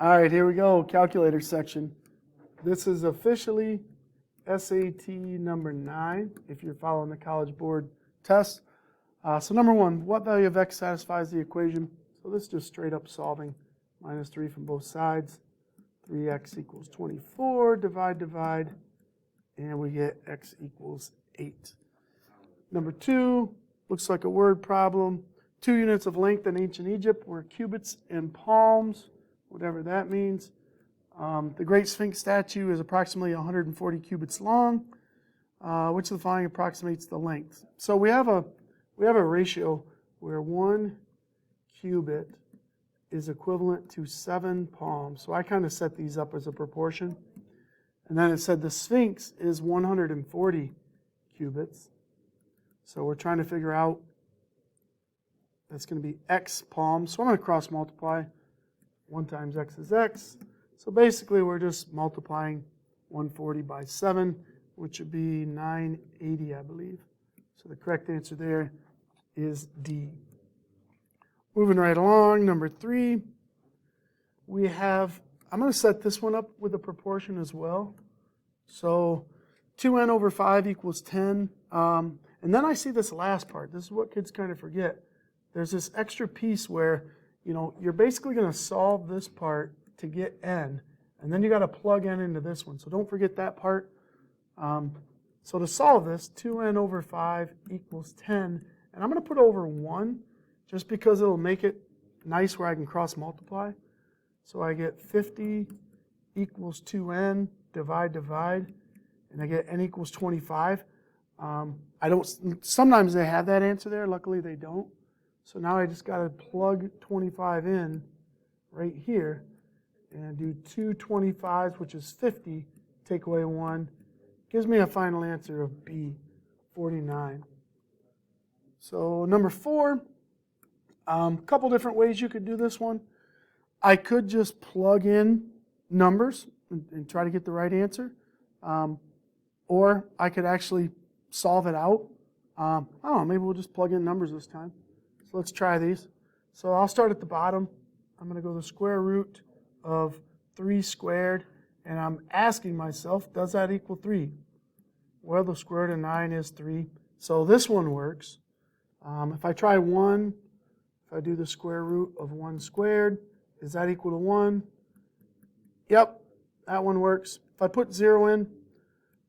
All right, here we go, calculator section. This is officially SAT number 9, if you're following the College Board test. So number 1, what value of x satisfies the equation? So this is just straight up solving. Minus 3 from both sides. 3x equals 24, divide, and we get x equals 8. Number 2, looks like a word problem. 2 units of length in ancient Egypt were cubits and palms, whatever that means. The Great Sphinx statue is approximately 140 cubits long. Which of the following approximates the length? So we have a ratio where 1 cubit is equivalent to 7 palms. So I kind of set these up as a proportion. And then it said the Sphinx is 140 cubits. So we're trying to figure out that's going to be x palms. So I'm going to cross multiply. 1 times x is x. So basically we're just multiplying 140 by 7, which would be 980, I believe. So the correct answer there is D. Moving right along, number 3, we have, I'm going to set this one up with a proportion as well. So 2n over 5 equals 10. And then I see this last part. This is what kids kind of forget. There's this extra piece where, you're basically going to solve this part to get n. And then you got to plug n into this one. So don't forget that part. So to solve this, 2n over 5 equals 10. And I'm going to put over 1 just because it'll make it nice where I can cross multiply. So I get 50 equals 2n, divide, and I get n equals 25. Sometimes they have that answer there. Luckily they don't. So now I just got to plug 25 in right here and do 2 25s, which is 50, take away 1. Gives me a final answer of B, 49. So number 4, a couple different ways you could do this one. I could just plug in numbers and try to get the right answer. Or I could actually solve it out. I don't know, maybe we'll just plug in numbers this time. So let's try these. So I'll start at the bottom. I'm going to go the square root of 3 squared. And I'm asking myself, does that equal 3? Well, the square root of 9 is 3. So this one works. If I try 1, if I do the square root of 1 squared, is that equal to 1? Yep, that one works. If I put 0 in,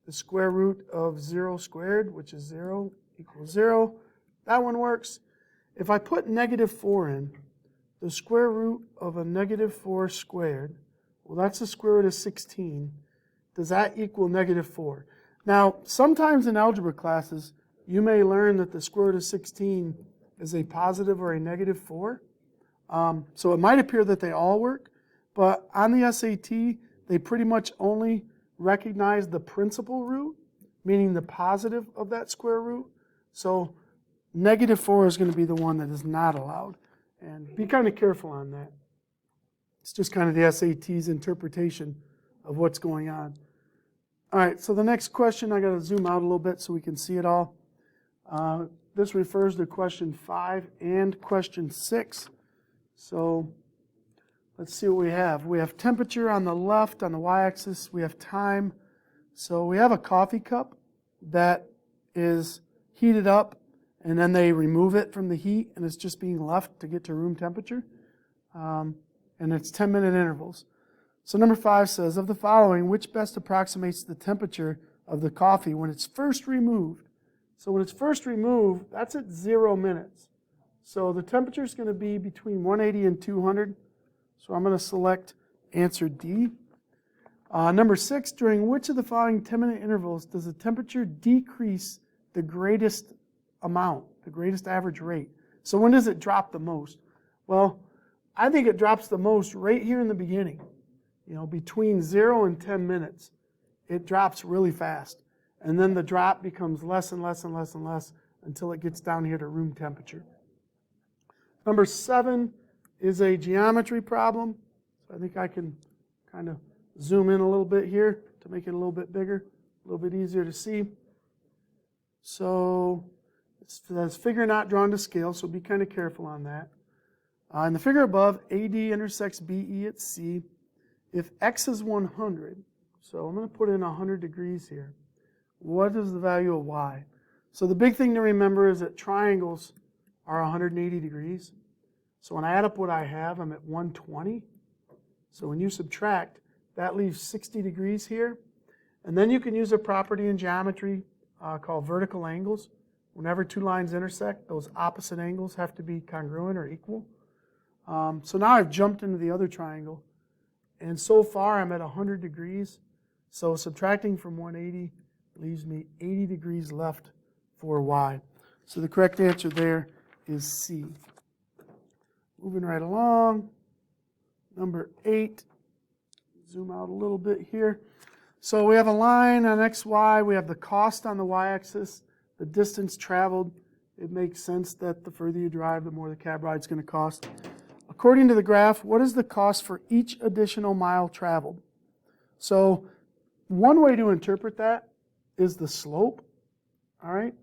the square root of 0 squared, which is 0, equals 0. That one works. If I put negative 4 in, the square root of a negative 4 squared, well, that's the square root of 16. Does that equal negative 4? Now, sometimes in algebra classes, you may learn that the square root of 16 is a positive or a negative 4. So it might appear that they all work, but on the SAT, they pretty much only recognize the principal root, meaning the positive of that square root. So negative 4 is going to be the one that is not allowed. And be kind of careful on that. It's just kind of the SAT's interpretation of what's going on. All right, so the next question, I got to zoom out a little bit so we can see it all. This refers to question 5 and question 6. So let's see what we have. We have temperature on the left, on the y-axis. We have time. So we have a coffee cup that is heated up, and then they remove it from the heat, and it's just being left to get to room temperature. And it's 10-minute intervals. So number 5 says, of the following, which best approximates the temperature of the coffee when it's first removed? So when it's first removed, that's at 0 minutes. So the temperature is going to be between 180 and 200. So I'm going to select answer D. Number 6, during which of the following 10-minute intervals does the temperature decrease the greatest amount, the greatest average rate? So when does it drop the most? Well, I think it drops the most right here in the beginning. Between 0 and 10 minutes, it drops really fast. And then the drop becomes less and less and less and less until it gets down here to room temperature. Number 7 is a geometry problem. So I think I can kind of zoom in a little bit here to make it a little bit bigger, a little bit easier to see. So it says figure not drawn to scale, so be kind of careful on that. In the figure above, AD intersects BE at C. if x is 100, so I'm going to put in 100 degrees here, what is the value of y? So the big thing to remember is that triangles are 180 degrees. So when I add up what I have, I'm at 120. So when you subtract, that leaves 60 degrees here. And then you can use a property in geometry called vertical angles. Whenever two lines intersect, those opposite angles have to be congruent or equal. So now I've jumped into the other triangle. And so far I'm at 100 degrees. So subtracting from 180 leaves me 80 degrees left for y. So the correct answer there is C. Moving right along. Number 8. Zoom out a little bit here. So we have a line on xy. We have the cost on the y-axis, the distance traveled. It makes sense that the further you drive, the more the cab ride's going to cost. According to the graph, what is the cost for each additional mile traveled? So one way to interpret that is the slope. All right.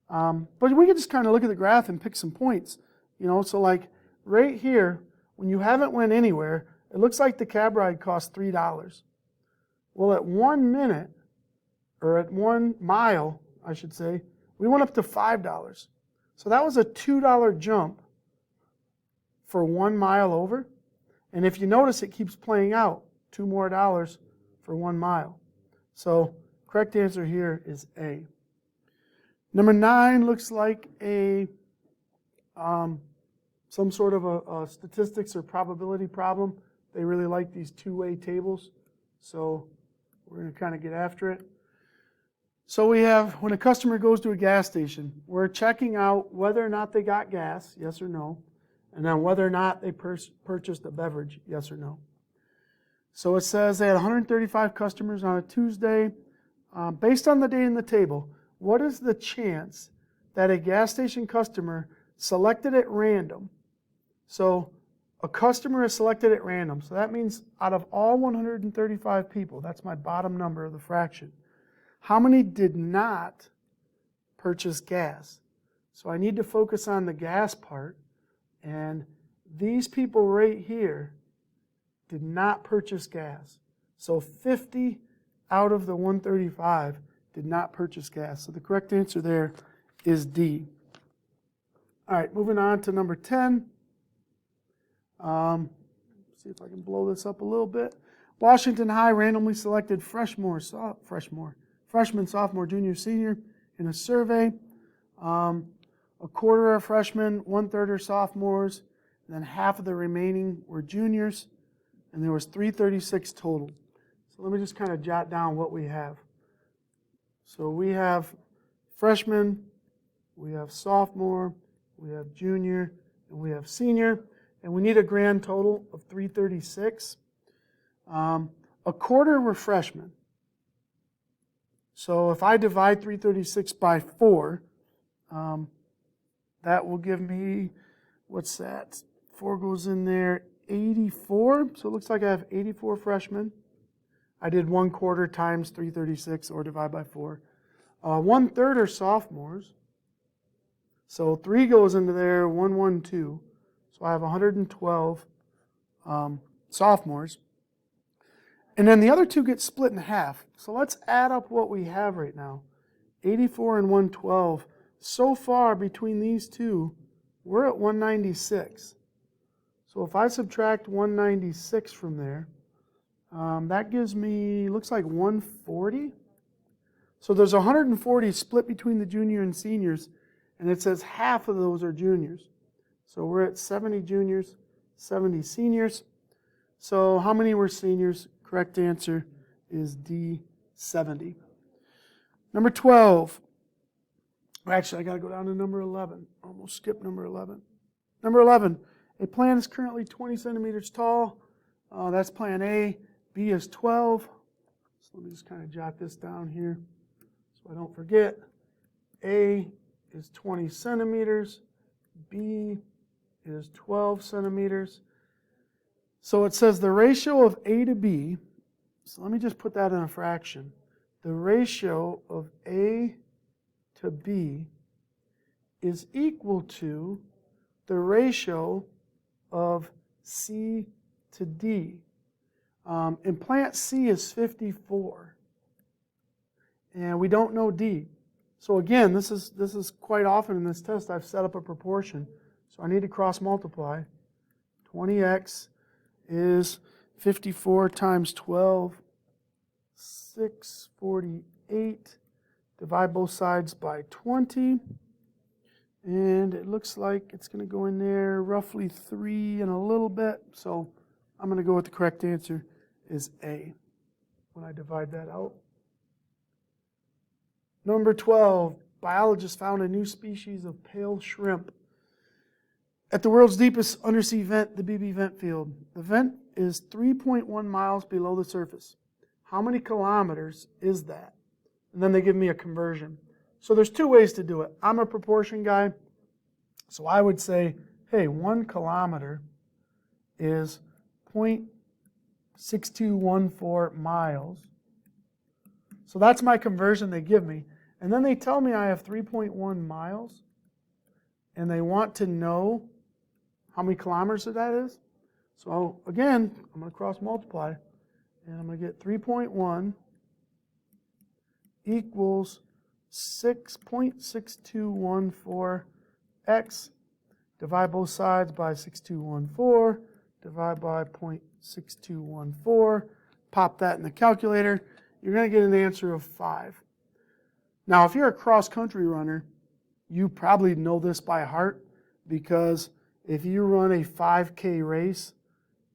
But we can just kind of look at the graph and pick some points. You know, so like right here, when you haven't went anywhere, it looks like the cab ride costs $3. Well, at 1 minute, or at 1 mile, I should say, we went up to $5. So that was a $2 jump for 1 mile over. And if you notice, it keeps playing out, $2 more for 1 mile. So correct answer here is A. Number 9 looks like a some sort of a statistics or probability problem. They really like these two-way tables, so we're going to kind of get after it. So we have, when a customer goes to a gas station, we're checking out whether or not they got gas, yes or no, and then whether or not they purchased a beverage, yes or no. So it says they had 135 customers on a Tuesday. Based on the data in the table, what is the chance that a gas station customer selected at random? So a customer is selected at random. So that means out of all 135 people, that's my bottom number of the fraction, how many did not purchase gas? So I need to focus on the gas part. And these people right here did not purchase gas. So 50 out of the 135 did not purchase gas. So the correct answer there is D. All right, moving on to number 10. See if I can blow this up a little bit. Washington High randomly selected freshman, sophomore, junior, senior in a survey. A quarter are freshmen, 1/3 are sophomores, and then half of the remaining were juniors, and there was 336 total. So let me just kind of jot down what we have. So we have freshman, we have sophomore, we have junior, and we have senior, and we need a grand total of 336. A quarter were freshmen. So if I divide 336 by 4, that will give me, what's that? 4 goes in there, 84. So it looks like I have 84 freshmen. I did 1/4 times 336 or divide by 4. 1/3 are sophomores. So 3 goes into there, 112. So I have 112 sophomores. And then the other 2 get split in half. So let's add up what we have right now. 84 and 112. So far between these two, we're at 196. So if I subtract 196 from there, that gives me, looks like 140. So there's 140 split between the junior and seniors, and it says half of those are juniors. So we're at 70 juniors, 70 seniors. So how many were seniors? Correct answer is D, 70. Number 12. Actually, I got to go down to number 11. Almost skipped number 11. Number 11. A plant is currently 20 centimeters tall. That's plan A. B is 12. So let me just kind of jot this down here so I don't forget. A is 20 centimeters. B is 12 centimeters. So it says the ratio of A to B, so let me just put that in a fraction. The ratio of A to B is equal to the ratio of C to D. And plant C is 54. And we don't know D. So again, this is quite often in this test I've set up a proportion. So I need to cross multiply. 20x is 54 times 12, 648. Divide both sides by 20. And it looks like it's going to go in there roughly 3 and a little bit. So I'm going to go with the correct answer is A when I divide that out. Number 12, biologists found a new species of pale shrimp at the world's deepest undersea vent, the BB vent field. The vent is 3.1 miles below the surface. How many kilometers is that? And then they give me a conversion. So there's two ways to do it. I'm a proportion guy, so I would say, hey, 1 kilometer is 0.6214 miles. So that's my conversion they give me. And then they tell me I have 3.1 miles, and they want to know how many kilometers that is. So again, I'm going to cross multiply, and I'm going to get 3.1 equals 6.6214x. Divide both sides by 6214. Divide by 0.6214. Pop that in the calculator. You're going to get an answer of 5. Now, if you're a cross-country runner, you probably know this by heart, because if you run a 5K race,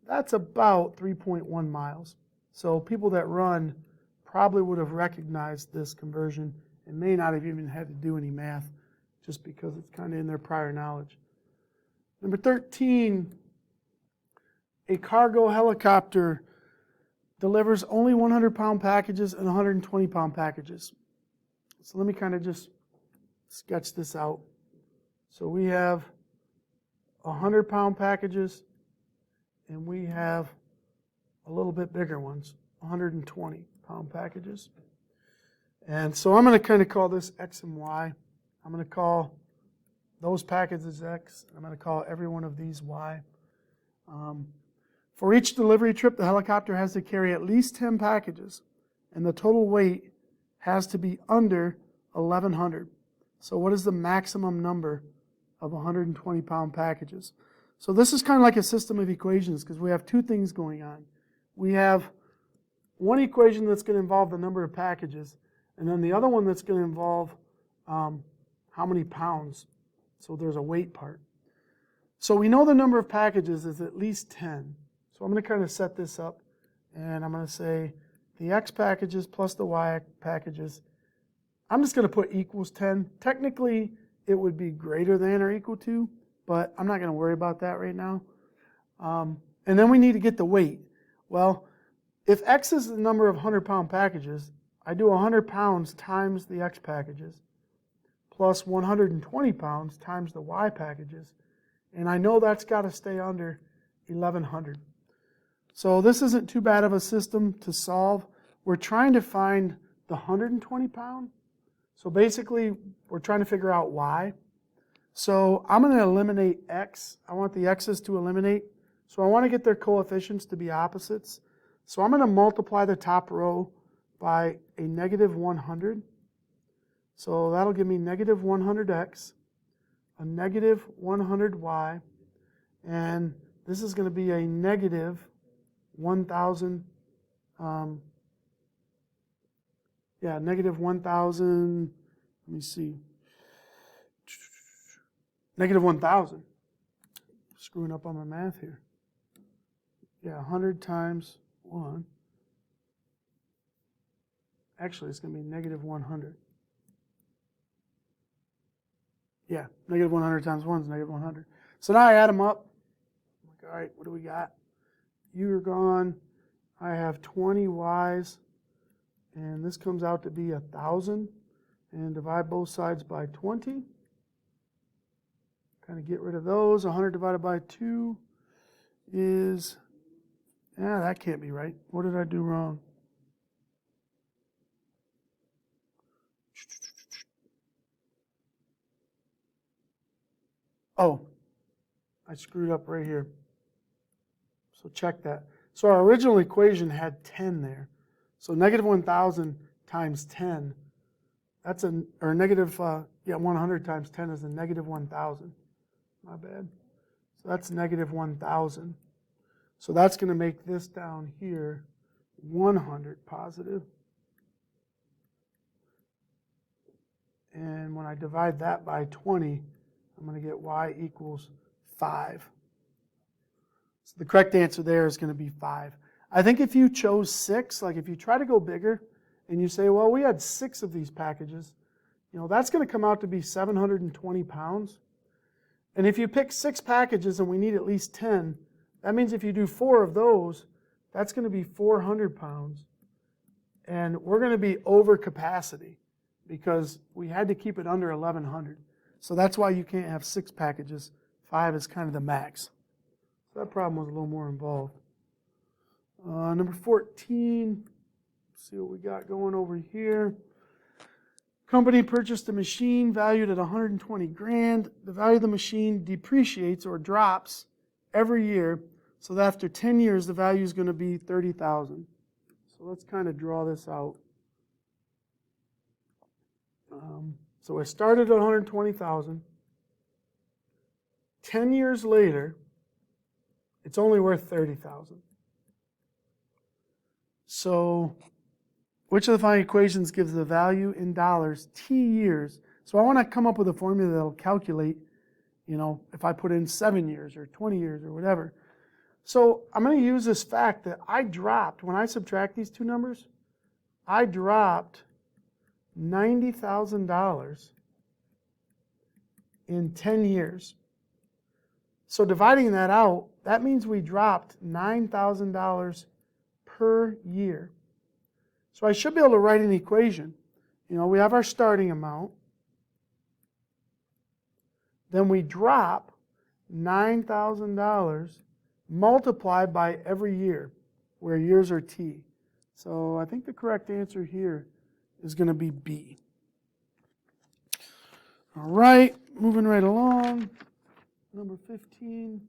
that's about 3.1 miles. So people that run probably would have recognized this conversion and may not have even had to do any math, just because it's kind of in their prior knowledge. Number 13, a cargo helicopter delivers only 100-pound packages and 120-pound packages. So let me kind of just sketch this out. So we have 100-pound packages, and we have a little bit bigger ones, 120-pound packages. And so I'm going to kind of call this X and Y. I'm going to call those packages X. I'm going to call every one of these Y. For each delivery trip, the helicopter has to carry at least 10 packages, and the total weight has to be under 1,100. So what is the maximum number of 120-pound packages? So this is kind of like a system of equations, because we have two things going on. We have one equation that's going to involve the number of packages, and then the other one that's going to involve how many pounds. So there's a weight part. So we know the number of packages is at least 10. So I'm going to kind of set this up, and I'm going to say the X packages plus the Y packages. I'm just going to put equals 10. Technically, it would be greater than or equal to, but I'm not going to worry about that right now. And then we need to get the weight. Well, if X is the number of 100-pound packages, I do 100 pounds times the X packages plus 120 pounds times the Y packages, and I know that's got to stay under 1,100. So this isn't too bad of a system to solve. We're trying to find the 120-pound. So basically, we're trying to figure out Y. So I'm going to eliminate X. I want the X's to eliminate. So I want to get their coefficients to be opposites. So I'm going to multiply the top row by a negative 100. So that'll give me negative 100X, a negative 100Y, and this is going to be a negative 1,000, negative 1,000, let me see, negative 1,000. Screwing up on my math here. Yeah, 100 times 1. Actually, it's going to be negative 100. Yeah, negative 100 times 1 is negative 100. So now I add them up. I'm like, all right, what do we got? You are gone. I have 20 Y's, and this comes out to be 1,000. And divide both sides by 20. Kind of get rid of those. 100 divided by 2 is, that can't be right. What did I do wrong? Oh, I screwed up right here. So check that. So our original equation had 10 there. So negative 1,000 times 10, that's or negative, 100 times 10 is a negative 1,000. My bad. So that's negative 1,000. So that's going to make this down here 100 positive. And when I divide that by 20, I'm going to get y equals 5. So the correct answer there is going to be 5. I think if you chose 6, like if you try to go bigger and you say, well, we had 6 of these packages, that's going to come out to be 720 pounds. And if you pick 6 packages and we need at least 10, that means if you do 4 of those, that's going to be 400 pounds. And we're going to be over capacity because we had to keep it under 1,100. So that's why you can't have 6 packages. 5 is kind of the max. So that problem was a little more involved. Number 14, let's see what we got going over here. Company purchased a machine valued at 120 grand. The value of the machine depreciates or drops every year. So that after 10 years, the value is going to be 30,000. So let's kind of draw this out. So it started at 120,000. 10 years later, it's only worth 30,000. So which of the following equations gives the value in dollars t years? So I want to come up with a formula that will calculate, if I put in 7 years or 20 years or whatever. So I'm going to use this fact that I dropped, when I subtract these two numbers, I dropped $90,000 in 10 years. So dividing that out, that means we dropped $9,000 per year. So I should be able to write an equation. We have our starting amount. Then we drop $9,000 multiplied by every year, where years are t. So I think the correct answer here is going to be B. All right, moving right along. Number 15.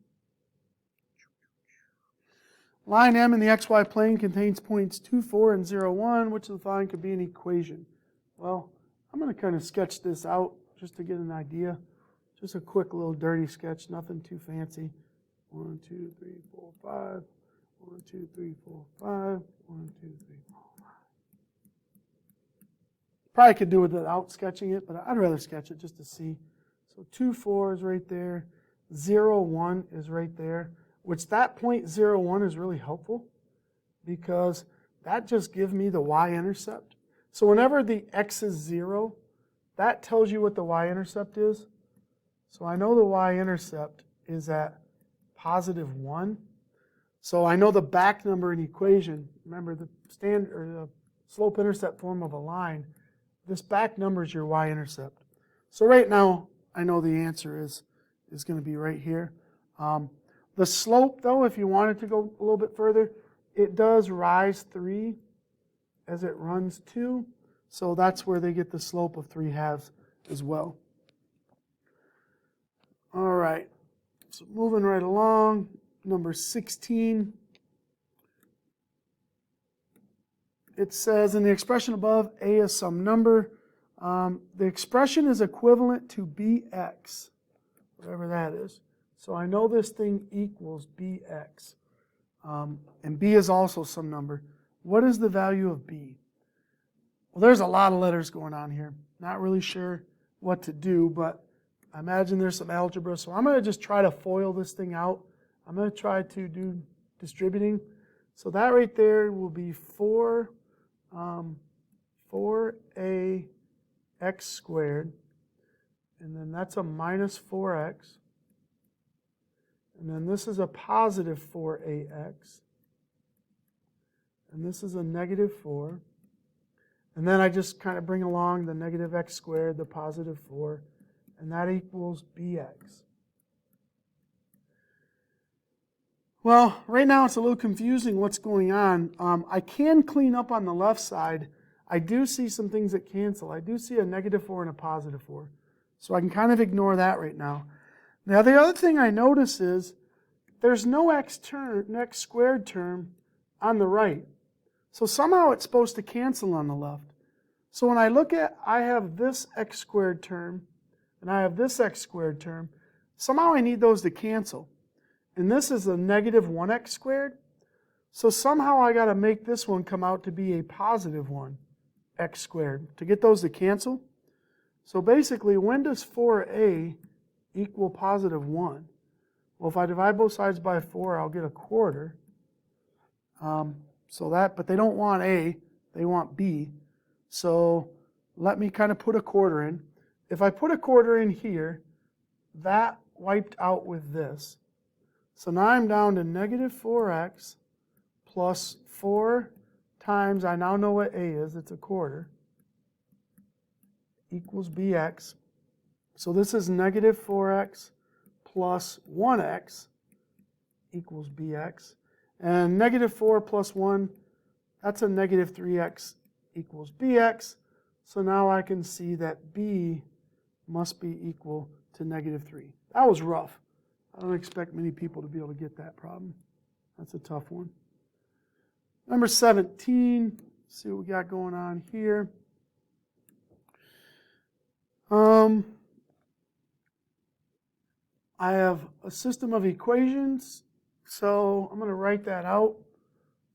Line M in the xy plane contains points 2, 4, and 0, 1. Which of the following could be an equation? Well, I'm going to kind of sketch this out just to get an idea. Just a quick little dirty sketch, nothing too fancy. 1, 2, 3, 4, 5. 1, 2, 3, 4, 5. 1, 2, 3, 4, 5. Probably could do it without sketching it, but I'd rather sketch it just to see. So 2, 4 is right there. 0, 1 is right there. Which that point 0, 1 is really helpful because that just gives me the y-intercept. So whenever the x is 0, that tells you what the y-intercept is. So I know the y-intercept is at positive 1. So I know the back number in equation. Remember the standard or the slope-intercept form of a line. This back number is your y-intercept. So right now I know the answer is going to be right here. The slope, though, if you wanted to go a little bit further, it does rise 3 as it runs 2. So that's where they get the slope of 3/2 as well. All right, so moving right along, number 16. It says in the expression above, A is some number. The expression is equivalent to bx, whatever that is. So I know this thing equals bx. And b is also some number. What is the value of b? Well, there's a lot of letters going on here. Not really sure what to do, but I imagine there's some algebra. So I'm going to just try to FOIL this thing out. I'm going to try to do distributing. So that right there will be 4ax squared. And then that's a minus 4x. And then this is a positive 4ax. And this is a negative 4. And then I just kind of bring along the negative x squared, the positive 4. And that equals bx. Well, right now it's a little confusing what's going on. I can clean up on the left side. I do see some things that cancel. I do see a negative 4 and a positive 4. So I can kind of ignore that right now. Now the other thing I notice is there's no x squared term on the right. So somehow it's supposed to cancel on the left. So when I look at, I have this x squared term, and I have this x squared term, somehow I need those to cancel. And this is a negative 1x squared. So somehow I got to make this one come out to be a positive 1x squared to get those to cancel. So basically, when does 4a equal positive 1? Well, if I divide both sides by 4, I'll get a quarter. But they don't want a, they want b. So let me kind of put a quarter in. If I put a quarter in here, that wiped out with this. So now I'm down to negative 4x plus 4 times, I now know what a is, it's a quarter, equals bx. So this is negative 4x plus 1x equals bx. And negative 4 plus 1, that's a negative 3x equals bx. So now I can see that b must be equal to negative 3. That was rough. I don't expect many people to be able to get that problem. That's a tough one. Number 17, let's see what we got going on here. I have a system of equations, so I'm going to write that out.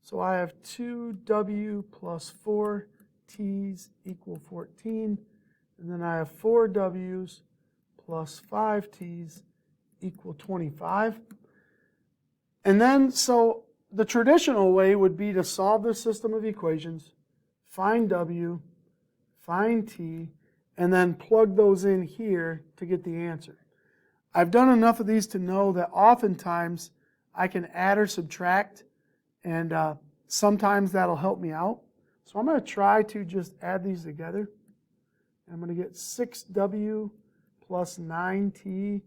So I have 2w plus 4t's equal 14, and then I have 4w's plus 5t's equal 25. And then, so the traditional way would be to solve this system of equations, find w, find t, and then plug those in here to get the answer. I've done enough of these to know that oftentimes I can add or subtract, and sometimes that'll help me out. So I'm going to try to just add these together. I'm going to get 6w plus 9t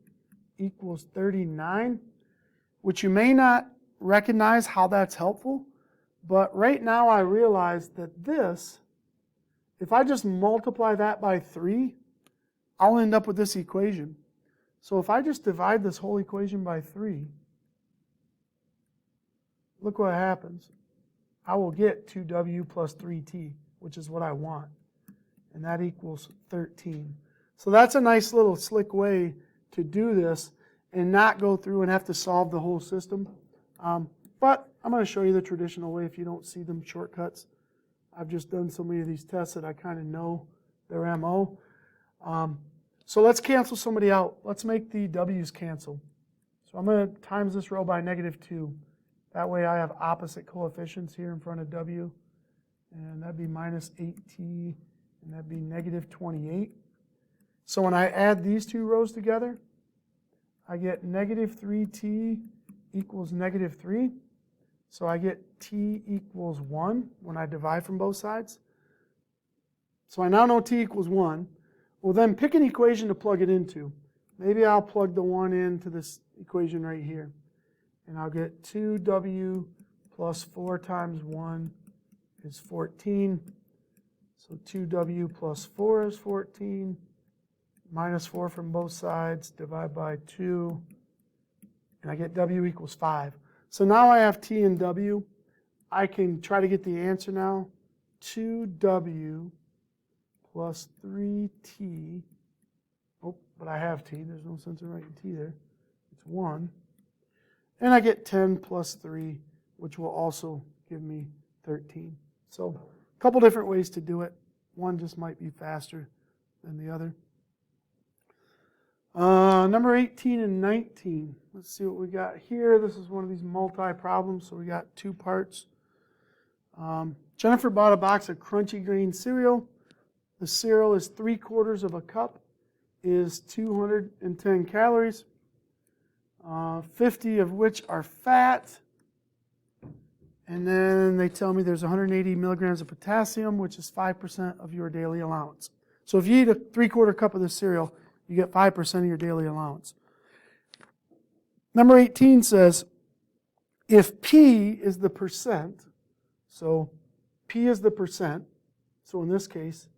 equals 39, which you may not recognize how that's helpful, but right now I realize that this, if I just multiply that by 3, I'll end up with this equation. So if I just divide this whole equation by 3, look what happens. I will get 2w plus 3t, which is what I want, and that equals 13. So that's a nice little slick way to do this and not go through and have to solve the whole system. But I'm going to show you the traditional way if you don't see them shortcuts. I've just done so many of these tests that I kind of know their MO. So let's cancel somebody out. Let's make the w's cancel. So I'm going to times this row by negative 2. That way I have opposite coefficients here in front of w. And that'd be minus 8t, and that'd be negative 28. So when I add these two rows together, I get negative 3t equals negative 3. So I get t equals 1 when I divide from both sides. So I now know t equals 1. Well, then pick an equation to plug it into. Maybe I'll plug the 1 into this equation right here. And I'll get 2w plus 4 times 1 is 14. So 2w plus 4 is 14. Minus 4 from both sides, divide by 2. And I get w equals 5. So now I have t and w. I can try to get the answer now. 2w plus 3t. Oh, but I have t. There's no sense in writing t there. It's 1. And I get 10 plus 3, which will also give me 13. So a couple different ways to do it. One just might be faster than the other. Number 18 and 19. Let's see what we got here. This is one of these multi-problems, so we got 2 parts. Jennifer bought a box of crunchy grain cereal. The cereal is 3/4 of a cup, is 210 calories, 50 of which are fat. And then they tell me there's 180 milligrams of potassium, which is 5% of your daily allowance. So if you eat a 3/4 cup of this cereal, you get 5% of your daily allowance. Number 18 says, if P is the percent, so P is the percent, so in this case,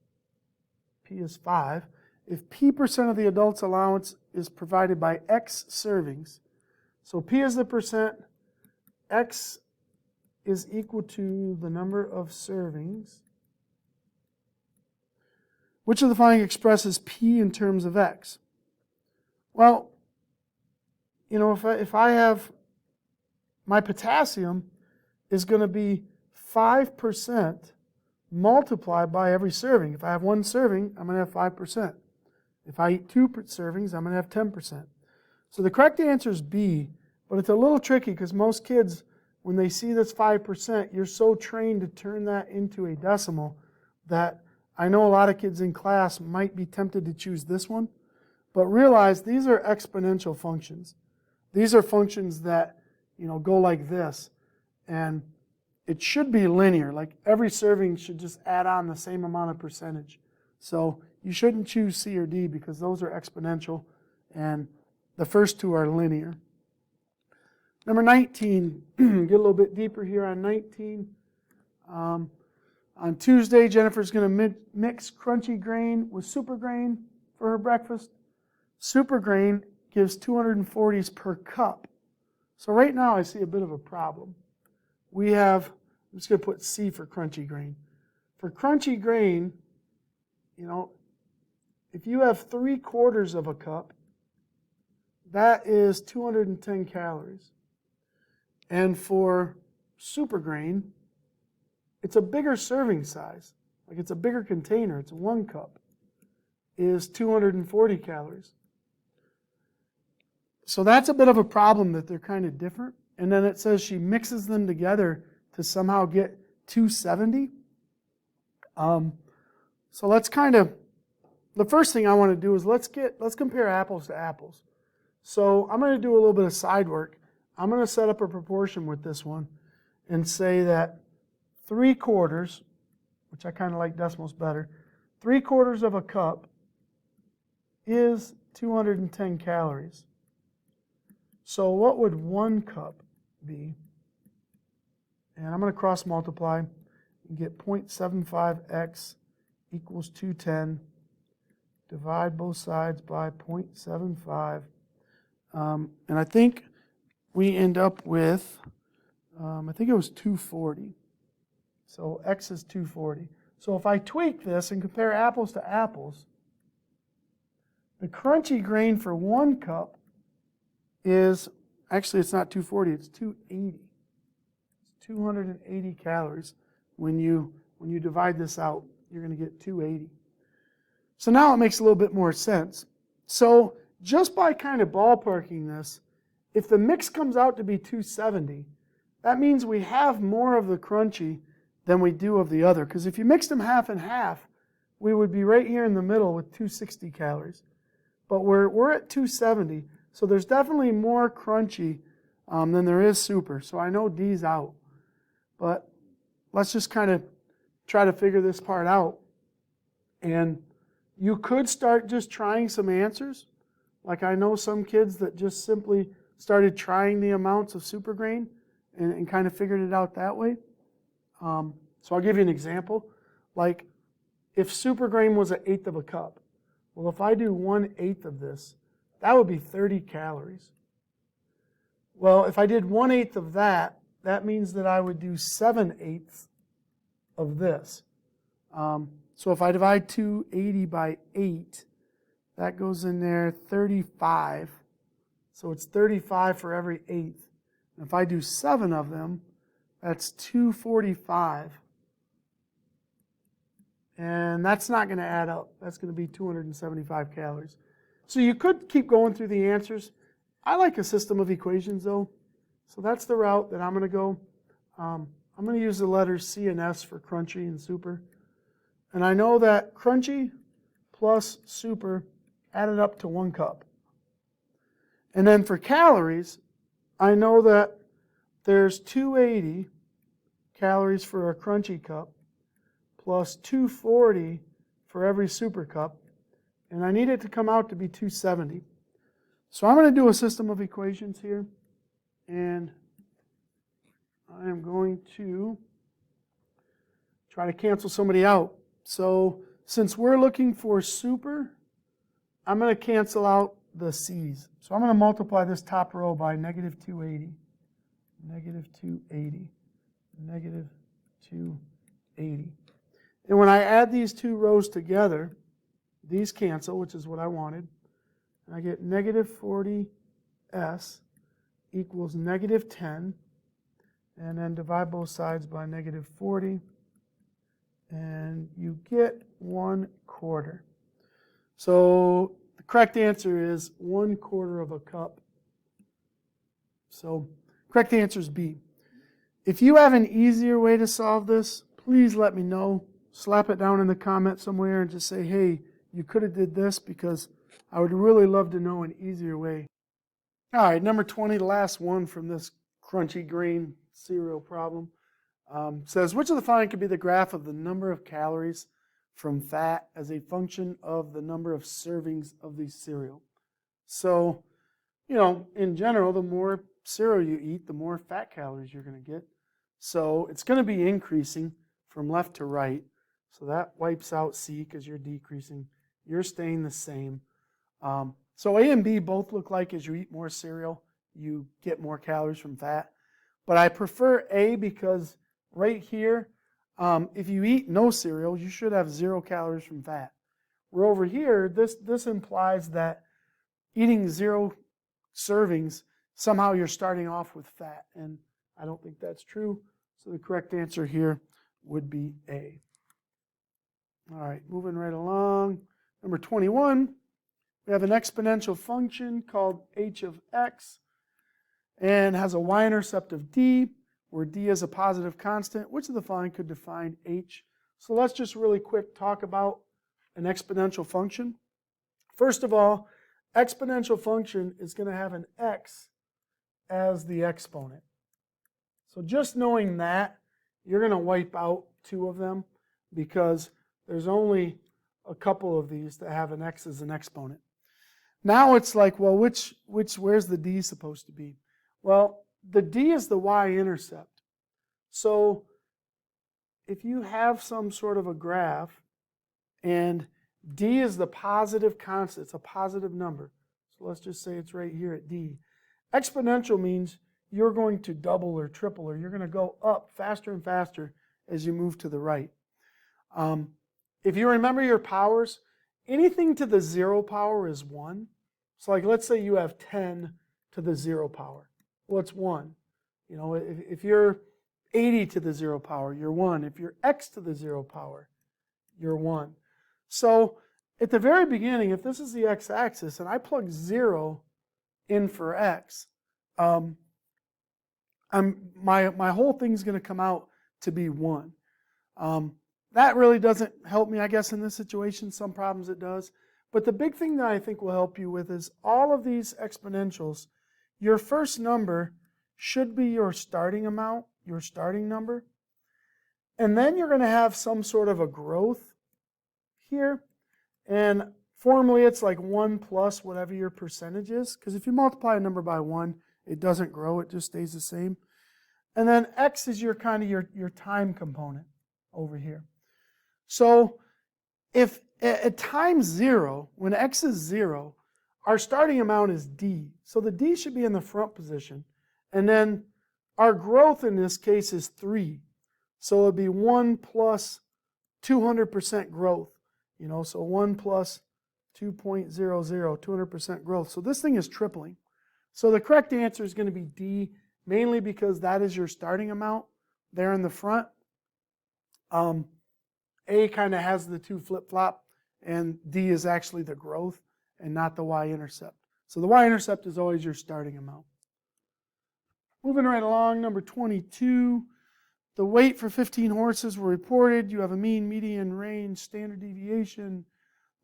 P is 5. If P% of the adult's allowance is provided by X servings, So P is the percent, X is equal to the number of servings. Which of the following expresses P in terms of X? Well, you know, if I have my potassium is going to be 5% multiplied by every serving. If I have one serving, I'm going to have 5%. If I eat 2 servings, I'm going to have 10%. So the correct answer is B, but it's a little tricky because most kids, when they see this 5%, you're so trained to turn that into a decimal that I know a lot of kids in class might be tempted to choose this one, but realize these are exponential functions. These are functions that, you know, go like this, and it should be linear. Like every serving should just add on the same amount of percentage. So you shouldn't choose C or D because those are exponential, and the first two are linear. Number 19, get a little bit deeper here on 19. On Tuesday, Jennifer's going to mix crunchy grain with super grain for her breakfast. Super grain gives 240s per cup. So right now I see a bit of a problem. We have, I'm just going to put C for crunchy grain. For crunchy grain, you know, if you have 3/4 of a cup, that is 210 calories. And for super grain, it's a bigger serving size. Like it's a bigger container. It's 1 cup. Is 240 calories. So that's a bit of a problem that they're kind of different. And then it says she mixes them together to somehow get 270. So let's kind of, the first thing I want to do is let's compare apples to apples. So I'm going to do a little bit of side work. I'm going to set up a proportion with this one and say that 3/4, which I kind of like decimals better, 3/4 of a cup is 210 calories. So what would 1 cup be? And I'm going to cross multiply and get 0.75x equals 210. Divide both sides by 0.75. And I think we end up with, I think it was 240. So x is 240. So if I tweak this and compare apples to apples, the crunchy grain for 1 cup is, actually it's not 240, it's 280. It's 280 calories. When you divide this out, you're going to get 280. So now it makes a little bit more sense. So just by kind of ballparking this, if the mix comes out to be 270, that means we have more of the crunchy than we do of the other. Because if you mixed them half and half, we would be right here in the middle with 260 calories. But we're at 270, so there's definitely more crunchy than there is super. So I know D's out. But let's just kind of try to figure this part out. And you could start just trying some answers. Like I know some kids that just simply started trying the amounts of super grain and kind of figured it out that way. So I'll give you an example. Like if super grain was 1/8 of a cup, well, if I do 1/8 of this, that would be 30 calories. Well, if I did 1/8 of that, that means that I would do 7/8 of this. So if I divide 280 by 8, that goes in there 35. So it's 35 for every 1/8. And if I do 7 of them, that's 245. And that's not going to add up. That's going to be 275 calories. So you could keep going through the answers. I like a system of equations though. So that's the route that I'm going to go. I'm going to use the letters C and S for crunchy and super. And I know that crunchy plus super added up to 1 cup. And then for calories, I know that there's 280 calories for a crunchy cup plus 240 for every super cup. And I need it to come out to be 270. So I'm going to do a system of equations here. And I am going to try to cancel somebody out. So since we're looking for super, I'm going to cancel out the C's. So I'm going to multiply this top row by negative 280, negative 280, negative 280. And when I add these two rows together, these cancel, which is what I wanted. And I get negative 40s equals negative 10. And then divide both sides by negative 40. And you get 1/4. So the correct answer is 1/4 of a cup. So correct answer is B. If you have an easier way to solve this, please let me know. Slap it down in the comment somewhere and just say, hey, you could have did this, because I would really love to know an easier way. All right, number 20, the last one from this crunchy grain cereal problem, says, which of the following could be the graph of the number of calories from fat as a function of the number of servings of the cereal? So, in general, the more cereal you eat, the more fat calories you're going to get. So it's going to be increasing from left to right. So that wipes out C because you're decreasing. You're staying the same. So A and B both look like as you eat more cereal, you get more calories from fat. But I prefer A because right here, if you eat no cereal, you should have 0 calories from fat. Where over here, this implies that eating 0 servings, somehow you're starting off with fat. And I don't think that's true. So the correct answer here would be A. All right, moving right along. Number 21, we have an exponential function called h of x and has a y-intercept of d, where d is a positive constant. Which of the following could define h? So let's just really quick talk about an exponential function. First of all, exponential function is going to have an x as the exponent. So just knowing that, you're going to wipe out 2 of them because there's only a couple of these that have an x as an exponent. Now it's like, well, where's the d supposed to be? Well, the d is the y-intercept. So if you have some sort of a graph and d is the positive constant, it's a positive number. So let's just say it's right here at d. Exponential means you're going to double or triple, or you're going to go up faster and faster as you move to the right. If you remember your powers, anything to the 0 power is 1. So like let's say you have 10 to the 0 power. Well, it's 1. If you're 80 to the 0 power, you're 1. If you're x to the 0 power, you're 1. So at the very beginning, if this is the x-axis and I plug 0 in for x, my whole thing's going to come out to be 1. That really doesn't help me, I guess, in this situation. Some problems it does. But the big thing that I think will help you with is all of these exponentials, your first number should be your starting amount, your starting number. And then you're going to have some sort of a growth here. And formally, it's like 1 plus whatever your percentage is. Because if you multiply a number by 1, it doesn't grow. It just stays the same. And then x is your kind of your time component over here. So if at time 0, when x is 0, our starting amount is d. So the d should be in the front position. And then our growth in this case is 3. So it would be 1 plus 200% growth. So 1 plus 2.00, 200% growth. So this thing is tripling. So the correct answer is going to be D, mainly because that is your starting amount there in the front. A kind of has the 2 flip-flop, and D is actually the growth and not the y-intercept. So the y-intercept is always your starting amount. Moving right along, number 22. The weight for 15 horses were reported. You have a mean, median, range, standard deviation.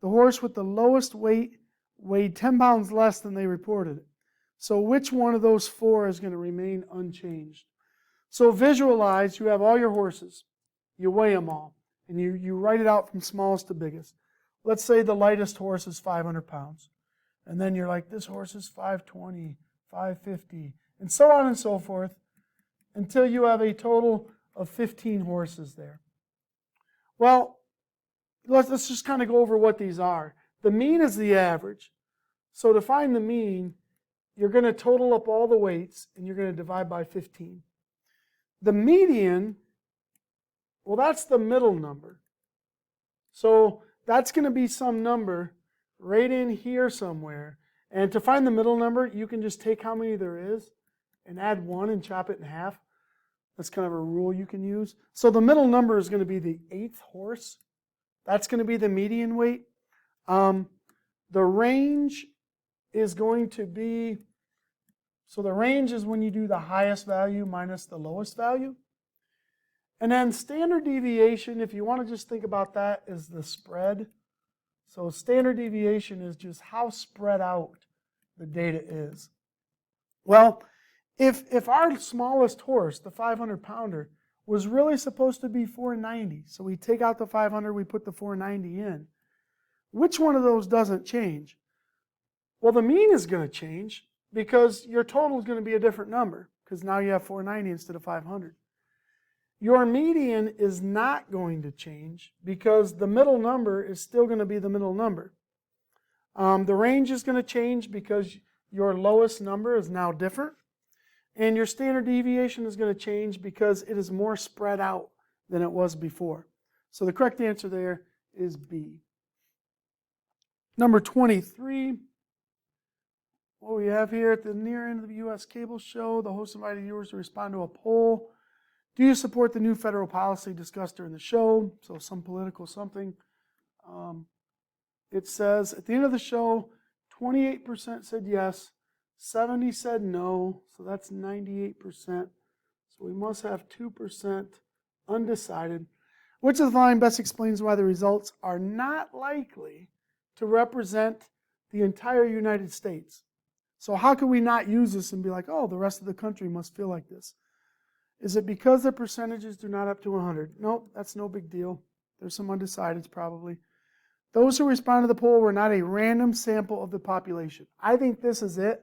The horse with the lowest weight weighed 10 pounds less than they reported it. So which one of those 4 is going to remain unchanged? So visualize, you have all your horses. You weigh them all. And you write it out from smallest to biggest. Let's say the lightest horse is 500 pounds. And then you're like, this horse is 520, 550, and so on and so forth, until you have a total of 15 horses there. Well, let's just kind of go over what these are. The mean is the average. So to find the mean, you're going to total up all the weights, and you're going to divide by 15. The median, well, that's the middle number. So that's going to be some number right in here somewhere. And to find the middle number, you can just take how many there is and add 1 and chop it in half. That's kind of a rule you can use. So the middle number is going to be the 8th horse. That's going to be the median weight. The range is going to be, so the range is when you do the highest value minus the lowest value. And then standard deviation, if you want to just think about that, is the spread. So standard deviation is just how spread out the data is. Well, if our smallest horse, the 500-pounder, was really supposed to be 490, so we take out the 500, we put the 490 in, which one of those doesn't change? Well, the mean is going to change because your total is going to be a different number because now you have 490 instead of 500. Your median is not going to change because the middle number is still going to be the middle number. The range is going to change because your lowest number is now different. And your standard deviation is going to change because it is more spread out than it was before. So the correct answer there is B. Number 23. What we have here at the near end of the U.S. cable show, the host invited viewers to respond to a poll. Do you support the new federal policy discussed during the show? So some political something. It says at the end of the show, 28% said yes, 70 said no, so that's 98%. So we must have 2% undecided. Which of the following best explains why the results are not likely to represent the entire United States? So how can we not use this and be like, oh, the rest of the country must feel like this? Is it because the percentages do not up to 100? Nope, that's no big deal. There's some undecideds probably. Those who respond to the poll were not a random sample of the population. I think this is it,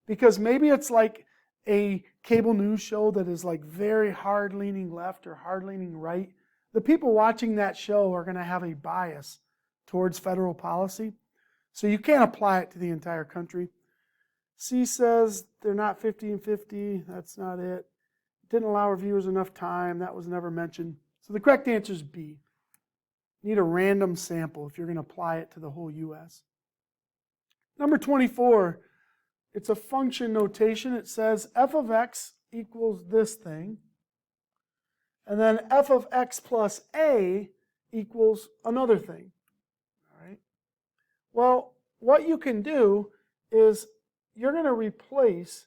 because maybe it's like a cable news show that is like very hard-leaning left or hard-leaning right. The people watching that show are going to have a bias towards federal policy, so you can't apply it to the entire country. C says they're not 50 and 50. That's not it. Didn't allow reviewers enough time. That was never mentioned. So the correct answer is B. You need a random sample if you're going to apply it to the whole U.S. Number 24, it's a function notation. It says f of x equals this thing. And then f of x plus a equals another thing. All right. Well, what you can do is you're going to replace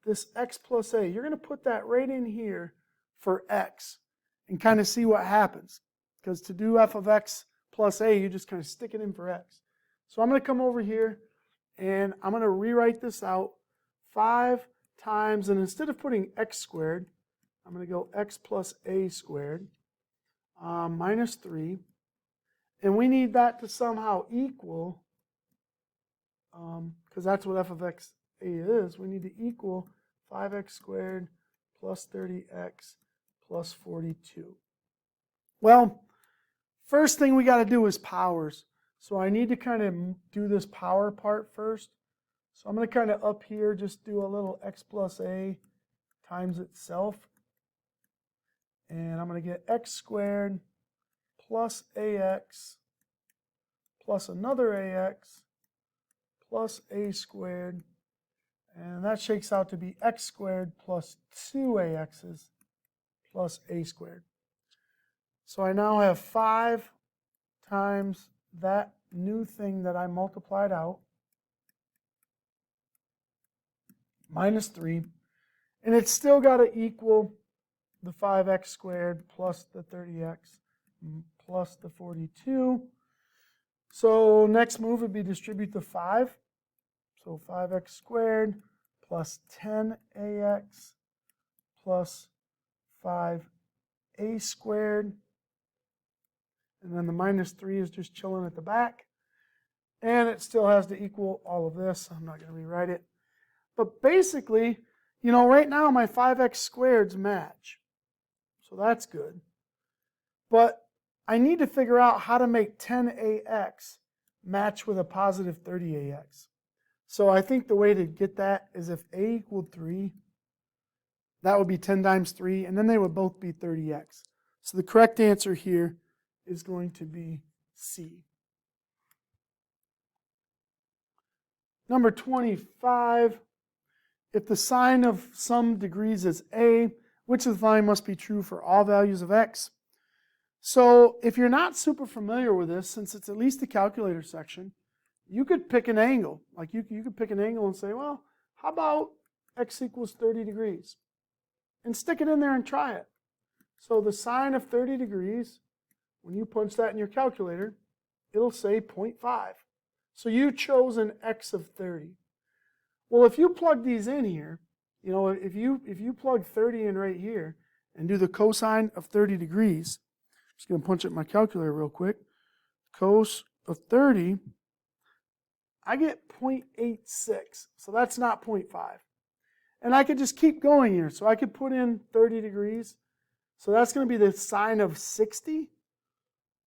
this x plus a. You're going to put that right in here for x and kind of see what happens. Because to do f of x plus a, you just kind of stick it in for x. So I'm going to come over here and I'm going to rewrite this out 5 times, and instead of putting x squared, I'm going to go x plus a squared minus 3. And we need that to somehow equal, because that's what f of x a is, we need to equal 5x squared plus 30x plus 42. Well, first thing we got to do is powers. So I need to kind of do this power part first. So I'm going to kind of up here just do a little x plus a times itself. And I'm going to get x squared plus ax plus another ax plus a squared. And that shakes out to be x squared plus 2ax's plus a squared. So I now have 5 times that new thing that I multiplied out minus 3. And it's still got to equal the 5x squared plus the 30x plus the 42. So next move would be distribute the 5. So 5x squared plus 10ax plus 5a squared. And then the minus 3 is just chilling at the back. And it still has to equal all of this. I'm not going to rewrite it. But basically, you know, right now my 5x squareds match. So that's good. But I need to figure out how to make 10ax match with a positive 30ax. So I think the way to get that is if a equaled 3, that would be 10 times 3, and then they would both be 30x. So the correct answer here is going to be C. Number 25, if the sine of some degrees is a, which of the following must be true for all values of x? So if you're not super familiar with this, since it's at least the calculator section, you could pick an angle. Like you could pick an angle and say, well, how about x equals 30 degrees? And stick it in there and try it. So the sine of 30 degrees, when you punch that in your calculator, it'll say 0.5. So you chose an x of 30. Well, if you plug these in here, you know, if you plug 30 in right here and do the cosine of 30 degrees, I'm just going to punch it in my calculator real quick. Cos of 30, I get 0.86. So that's not 0.5. And I could just keep going here. So I could put in 30 degrees. So that's going to be the sine of 60.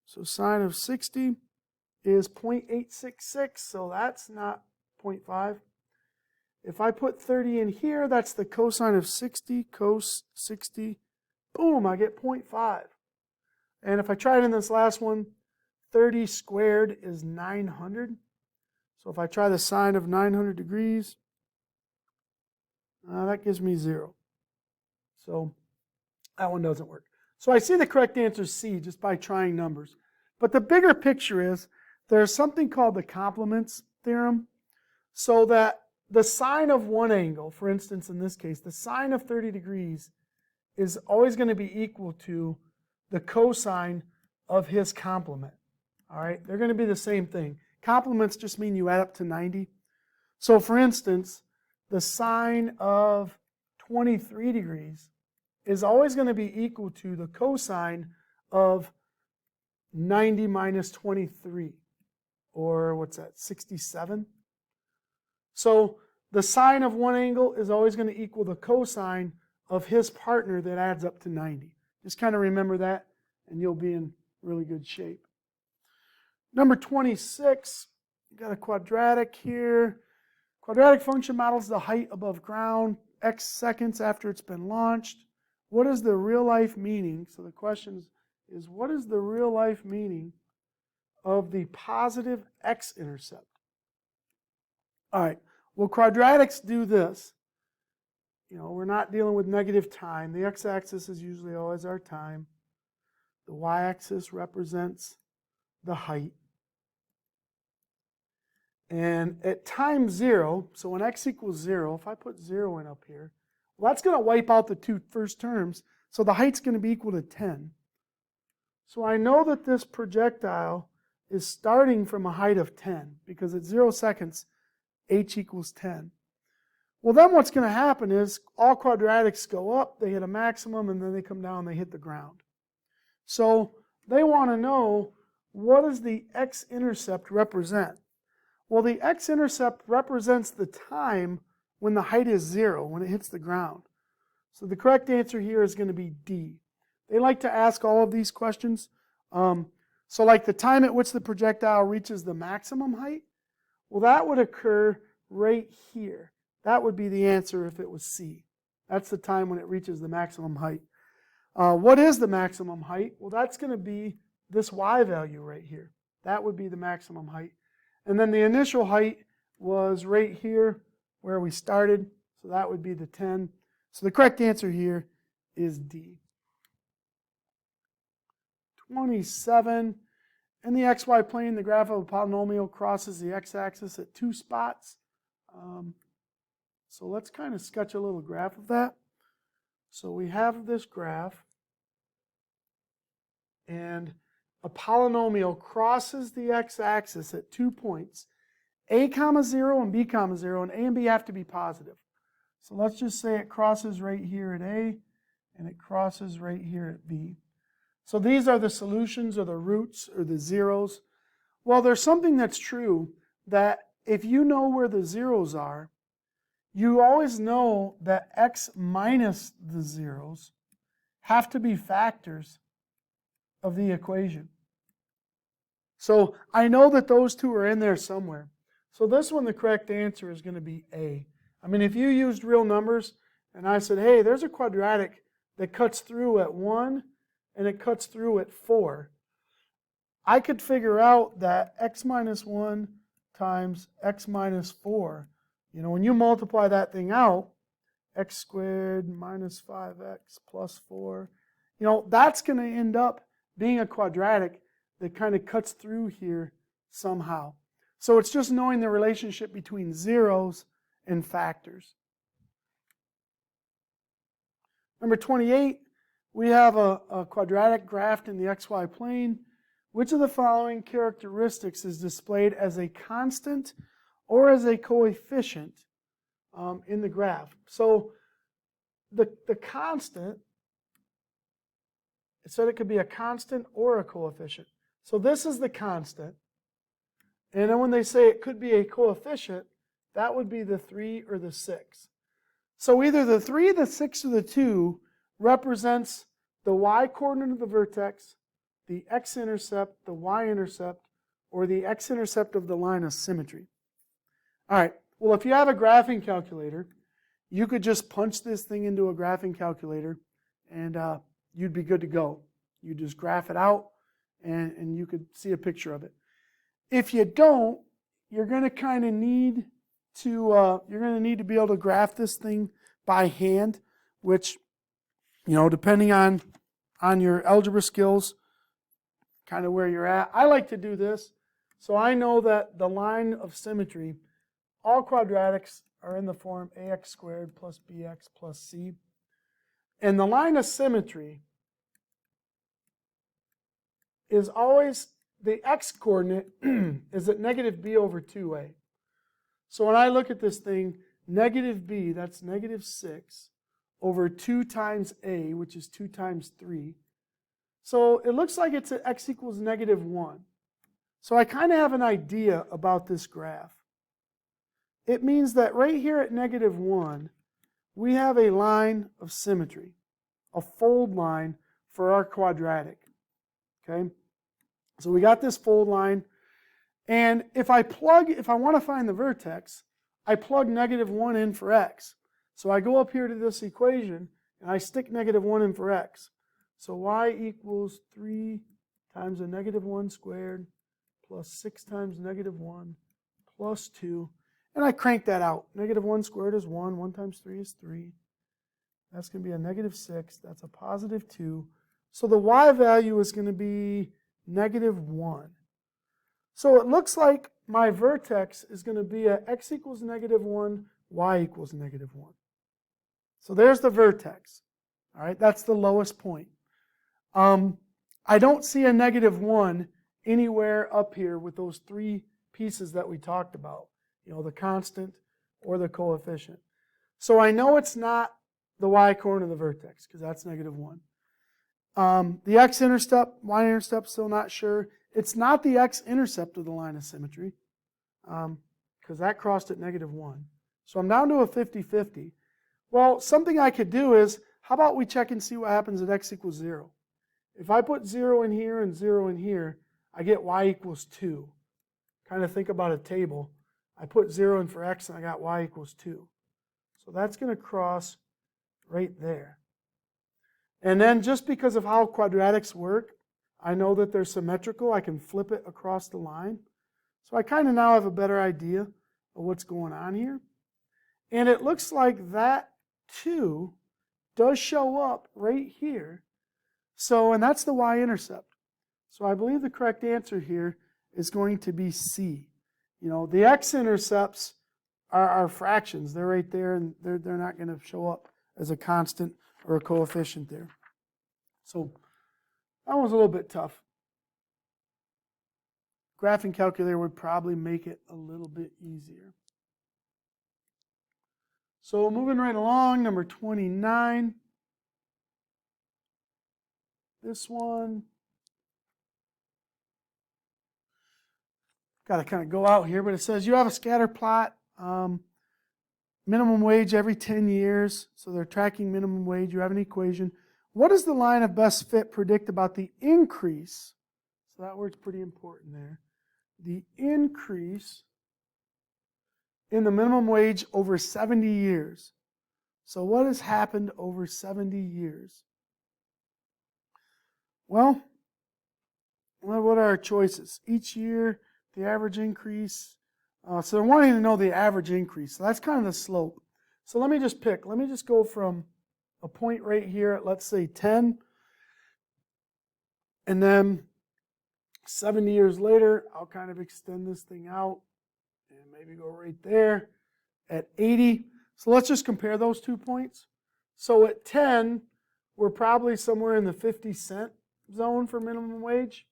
So sine of 60 is 0.866. So that's not 0.5. If I put 30 in here, that's the cosine of 60. Cos 60. Boom, I get 0.5. And if I try it in this last one, 30 squared is 900. So if I try the sine of 900 degrees, that gives me 0. So that one doesn't work. So I see the correct answer is C just by trying numbers. But the bigger picture is there's something called the complements theorem. So that the sine of one angle, for instance in this case, the sine of 30 degrees is always going to be equal to the cosine of his complement. All right, they're going to be the same thing. Complements just mean you add up to 90. So for instance, the sine of 23 degrees is always going to be equal to the cosine of 90 minus 23, or what's that, 67? So the sine of one angle is always going to equal the cosine of his partner that adds up to 90. Just kind of remember that, and you'll be in really good shape. Number 26, you got a quadratic here. Quadratic function models the height above ground, x seconds after it's been launched. What is the real life meaning? So the question is what is the real life meaning of the positive x-intercept? All right, well, quadratics do this. You know, we're not dealing with negative time. The x-axis is usually always our time. The y-axis represents the height. And at time 0, so when x equals 0, if I put 0 in up here, well, that's going to wipe out the two first terms. So the height's going to be equal to 10. So I know that this projectile is starting from a height of 10, because at 0 seconds, h equals 10. Well, then what's going to happen is all quadratics go up, they hit a maximum, and then they come down, they hit the ground. So they want to know, what does the x-intercept represent? Well, the x-intercept represents the time when the height is 0, when it hits the ground. So the correct answer here is going to be D. They like to ask all of these questions. So like the time at which the projectile reaches the maximum height, well, that would occur right here. That would be the answer if it was C. That's the time when it reaches the maximum height. What is the maximum height? Well, that's going to be this y value right here. That would be the maximum height. And then the initial height was right here where we started. So that would be the 10. So the correct answer here is D. 27. In the xy plane, the graph of a polynomial crosses the x-axis at 2 spots. So let's kind of sketch a little graph of that. So we have this graph, and a polynomial crosses the x-axis at 2 points, a comma 0 and b comma 0, and a and b have to be positive. So let's just say it crosses right here at a, and it crosses right here at b. So these are the solutions, or the roots, or the zeros. Well, there's something that's true, that if you know where the zeros are, you always know that x minus the zeros have to be factors of the equation. So I know that those two are in there somewhere. So this one, the correct answer is going to be A. I mean, if you used real numbers and I said, hey, there's a quadratic that cuts through at 1 and it cuts through at 4, I could figure out that x minus 1 times x minus 4, when you multiply that thing out, x squared minus 5x plus 4, that's going to end up being a quadratic that kind of cuts through here somehow. So it's just knowing the relationship between zeros and factors. Number 28, we have a quadratic graphed in the xy plane. Which of the following characteristics is displayed as a constant or as a coefficient in the graph? So the constant, it said it could be a constant or a coefficient. So this is the constant. And then when they say it could be a coefficient, that would be the 3 or the 6. So either the 3, the 6, or the 2 represents the y-coordinate of the vertex, the x-intercept, the y-intercept, or the x-intercept of the line of symmetry. All right, well, if you have a graphing calculator, you could just punch this thing into a graphing calculator and you'd be good to go. You just graph it out and you could see a picture of it. If you don't, you're going to kind of need to be able to graph this thing by hand, which, depending on your algebra skills, kind of where you're at. I like to do this. So I know that the line of symmetry, all quadratics are in the form ax squared plus bx plus c. And the line of symmetry is always, the x-coordinate is at negative b over 2a. So when I look at this thing, negative b, that's negative 6, over 2 times a, which is 2 times 3. So it looks like it's at x equals negative 1. So I kind of have an idea about this graph. It means that right here at negative 1, we have a line of symmetry, a fold line for our quadratic. Okay? So we got this fold line. And if I want to find the vertex, I plug negative 1 in for x. So I go up here to this equation and I stick negative 1 in for x. So y equals 3 times a negative 1 squared plus 6 times negative 1 plus 2. And I crank that out. Negative 1 squared is 1. 1 times 3 is 3. That's going to be a negative 6. That's a positive 2. So the y value is going to be negative 1. So it looks like my vertex is going to be at x equals negative 1, y equals negative 1. So there's the vertex. All right, that's the lowest point. I don't see a negative 1 anywhere up here with those 3 pieces that we talked about, the constant or the coefficient. So I know it's not the y-coordinate of the vertex because that's negative 1. The x-intercept, y-intercept, still not sure. It's not the x-intercept of the line of symmetry because that crossed at negative 1. So I'm down to a 50-50. Well, something I could do is, how about we check and see what happens at x equals 0? If I put 0 in here and 0 in here, I get y equals 2. Kind of think about a table. I put 0 in for x and I got y equals 2. So that's going to cross right there. And then just because of how quadratics work, I know that they're symmetrical. I can flip it across the line. So I kind of now have a better idea of what's going on here. And it looks like that 2 does show up right here. So, and that's the y-intercept. So I believe the correct answer here is going to be C. The x-intercepts are fractions. They're right there, and they're not going to show up as a constant or a coefficient there. So that was a little bit tough. Graphing calculator would probably make it a little bit easier. So moving right along, number 29. This one. Got to kind of go out here, but it says you have a scatter plot, minimum wage every 10 years. So they're tracking minimum wage. You have an equation. What does the line of best fit predict about the increase? So that word's pretty important there. The increase in the minimum wage over 70 years. So what has happened over 70 years? Well, what are our choices? Each year, the average increase. So they're wanting to know the average increase. So that's kind of the slope. So let me just pick. Let me just go from a point right here at, let's say, 10. And then 70 years later, I'll kind of extend this thing out and maybe go right there at 80. So let's just compare those 2 points. So at 10, we're probably somewhere in the 50-cent zone for minimum wage.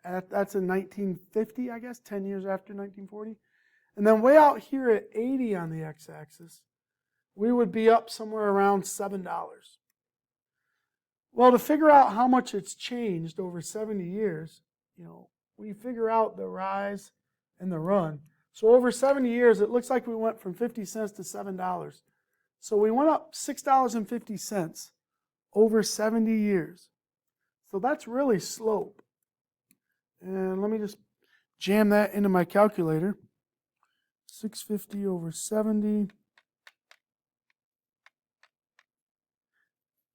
That's in 1950, I guess, 10 years after 1940. And then way out here at 80 on the x-axis, we would be up somewhere around $7. Well, to figure out how much it's changed over 70 years, we figure out the rise and the run. So over 70 years, it looks like we went from 50 cents to $7. So we went up $6.50 over 70 years. So that's really slope. And let me just jam that into my calculator. 650 over 70.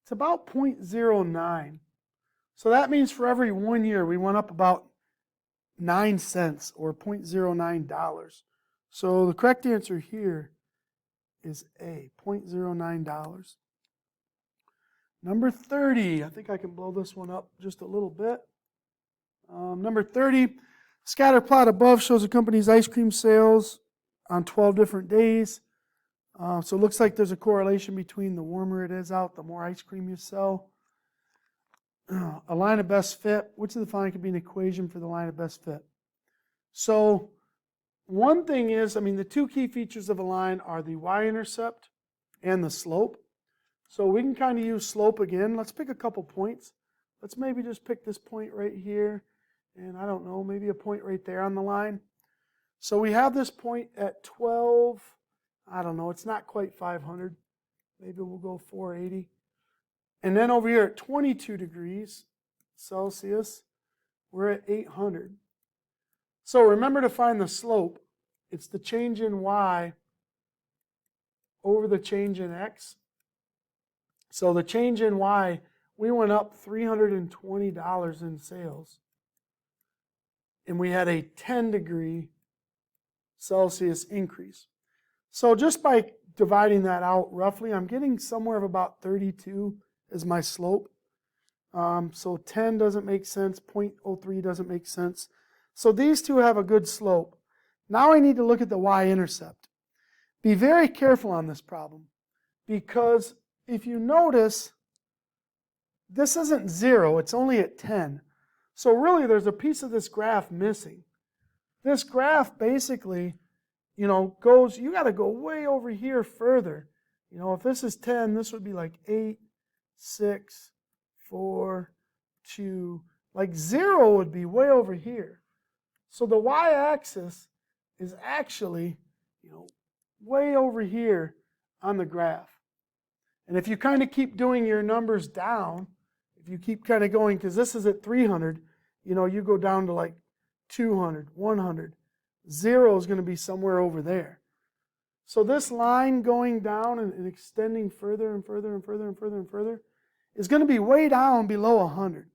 It's about 0.09. So that means for every 1 year, we went up about 9 cents or $0.09. So the correct answer here is A, $0.09. Number 30, I think I can blow this one up just a little bit. Number 30, scatter plot above shows a company's ice cream sales on 12 different days. So it looks like there's a correlation between the warmer it is out, the more ice cream you sell. A line of best fit, which of the following could be an equation for the line of best fit? So one thing is, the two key features of a line are the Y-intercept and the slope. So we can kind of use slope again. Let's pick a couple points. Let's maybe just pick this point right here. And I don't know, maybe a point right there on the line. So we have this point at 12, I don't know, it's not quite 500. Maybe we'll go 480. And then over here at 22 degrees Celsius, we're at 800. So remember to find the slope. It's the change in Y over the change in X. So the change in Y, we went up $320 in sales. And we had a 10 degree Celsius increase. So just by dividing that out roughly, I'm getting somewhere of about 32 as my slope. So 10 doesn't make sense, 0.03 doesn't make sense. So these two have a good slope. Now I need to look at the Y-intercept. Be very careful on this problem, because if you notice, this isn't 0, it's only at 10. So really there's a piece of this graph missing. This graph basically, goes, you got to go way over here further. If this is 10, this would be like 8, 6, 4, 2, like 0 would be way over here. So the y-axis is actually, way over here on the graph. And if you kind of keep doing your numbers down, if you keep kind of going, because this is at 300, you go down to like 200, 100. 0 is going to be somewhere over there. So this line going down and extending further and further and further and further and further is going to be way down below 100.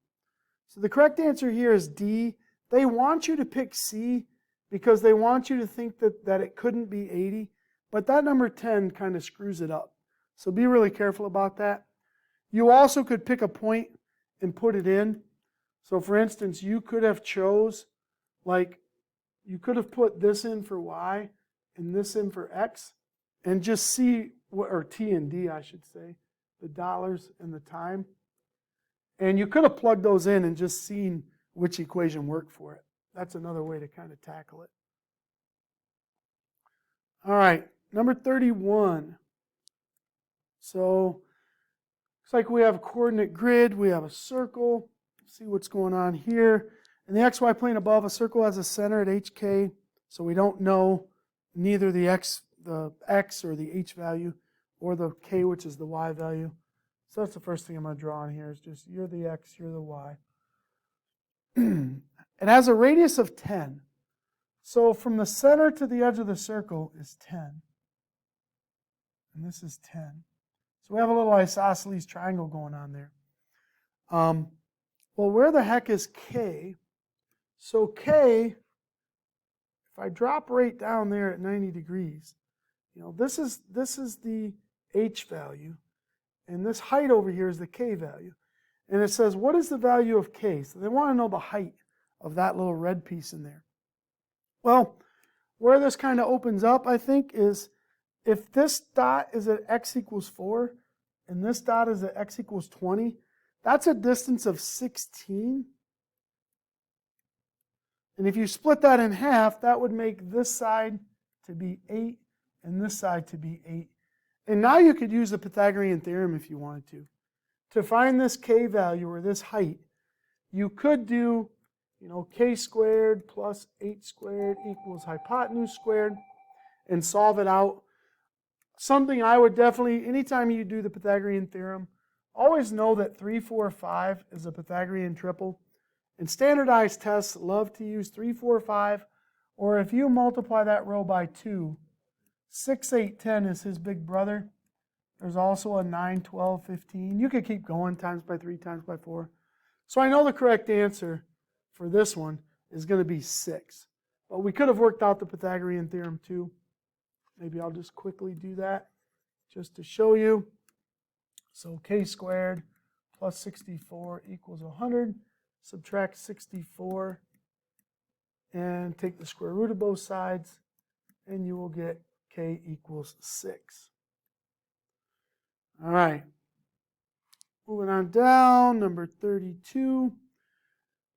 So the correct answer here is D. They want you to pick C because they want you to think that it couldn't be 80, but that number 10 kind of screws it up. So be really careful about that. You also could pick a point and put it in. So for instance, you could have chose, you could have put this in for Y and this in for X and just see, or T and D I should say, the dollars and the time. And you could have plugged those in and just seen which equation worked for it. That's another way to kind of tackle it. All right, number 31. So looks like we have a coordinate grid, we have a circle. See what's going on here. In the xy plane above, a circle has a center at HK, so we don't know neither the x or the h value or the k, which is the y value. So that's the first thing I'm going to draw on here is just you're the x, you're the y. It has a radius of 10. So from the center to the edge of the circle is 10. And this is 10. So we have a little isosceles triangle going on there. Well, where the heck is K? So K, if I drop right down there at 90 degrees, this is the H value, and this height over here is the K value. And it says, what is the value of K? So they want to know the height of that little red piece in there. Well, where this kind of opens up, I think, is if this dot is at x equals 4, and this dot is at x equals 20, that's a distance of 16. And if you split that in half, that would make this side to be 8 and this side to be 8. And now you could use the Pythagorean Theorem if you wanted to. To find this K value, or this height, you could do, K squared plus 8 squared equals hypotenuse squared, and solve it out. Something I would definitely, anytime you do the Pythagorean Theorem, always know that 3, 4, 5 is a Pythagorean triple. And standardized tests love to use 3, 4, 5, or if you multiply that row by 2, 6, 8, 10 is his big brother. There's also a 9, 12, 15. You could keep going, times by 3, times by 4. So I know the correct answer for this one is going to be 6. But we could have worked out the Pythagorean Theorem too. Maybe I'll just quickly do that just to show you. So K squared plus 64 equals 100. Subtract 64 and take the square root of both sides, and you will get K equals 6. All right. Moving on down, number 32.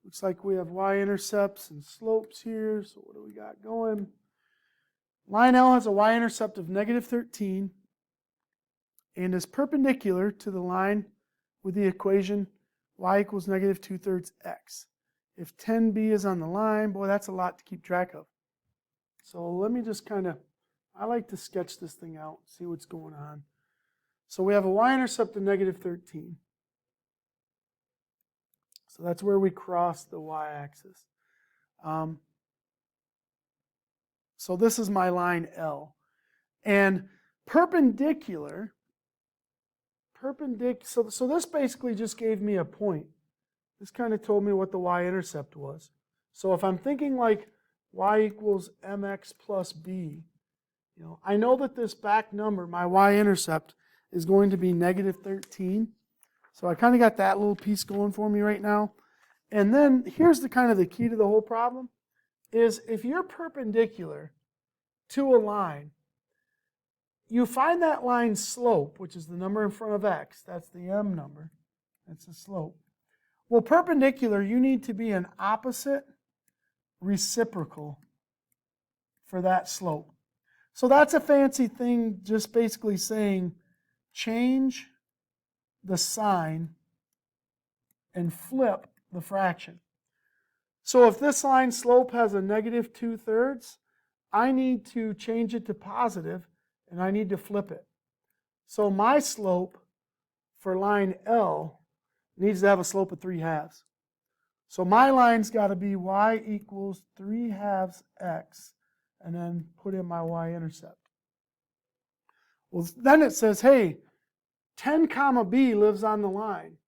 Looks like we have y-intercepts and slopes here. So what do we got going? Line L has a y-intercept of -13 and is perpendicular to the line with the equation y equals -2/3 x. If 10b is on the line, boy, that's a lot to keep track of. So let me just I like to sketch this thing out, see what's going on. So we have a y-intercept of -13. So that's where we cross the y-axis. So this is my line L. And perpendicular, so this basically just gave me a point. This kind of told me what the y-intercept was. So if I'm thinking like y equals mx plus b, I know that this back number, my y-intercept, is going to be -13. So I kind of got that little piece going for me right now. And then here's the key to the whole problem, is if you're perpendicular to a line, you find that line's slope, which is the number in front of x. That's the m number. That's the slope. Well, perpendicular, you need to be an opposite reciprocal for that slope. So that's a fancy thing, just basically saying change the sign and flip the fraction. So if this line slope has a -2/3, I need to change it to positive, and I need to flip it. So my slope for line L needs to have a slope of 3/2. So my line's got to be y equals 3/2 x, and then put in my y-intercept. Well, then it says, hey, 10 comma b lives on the line.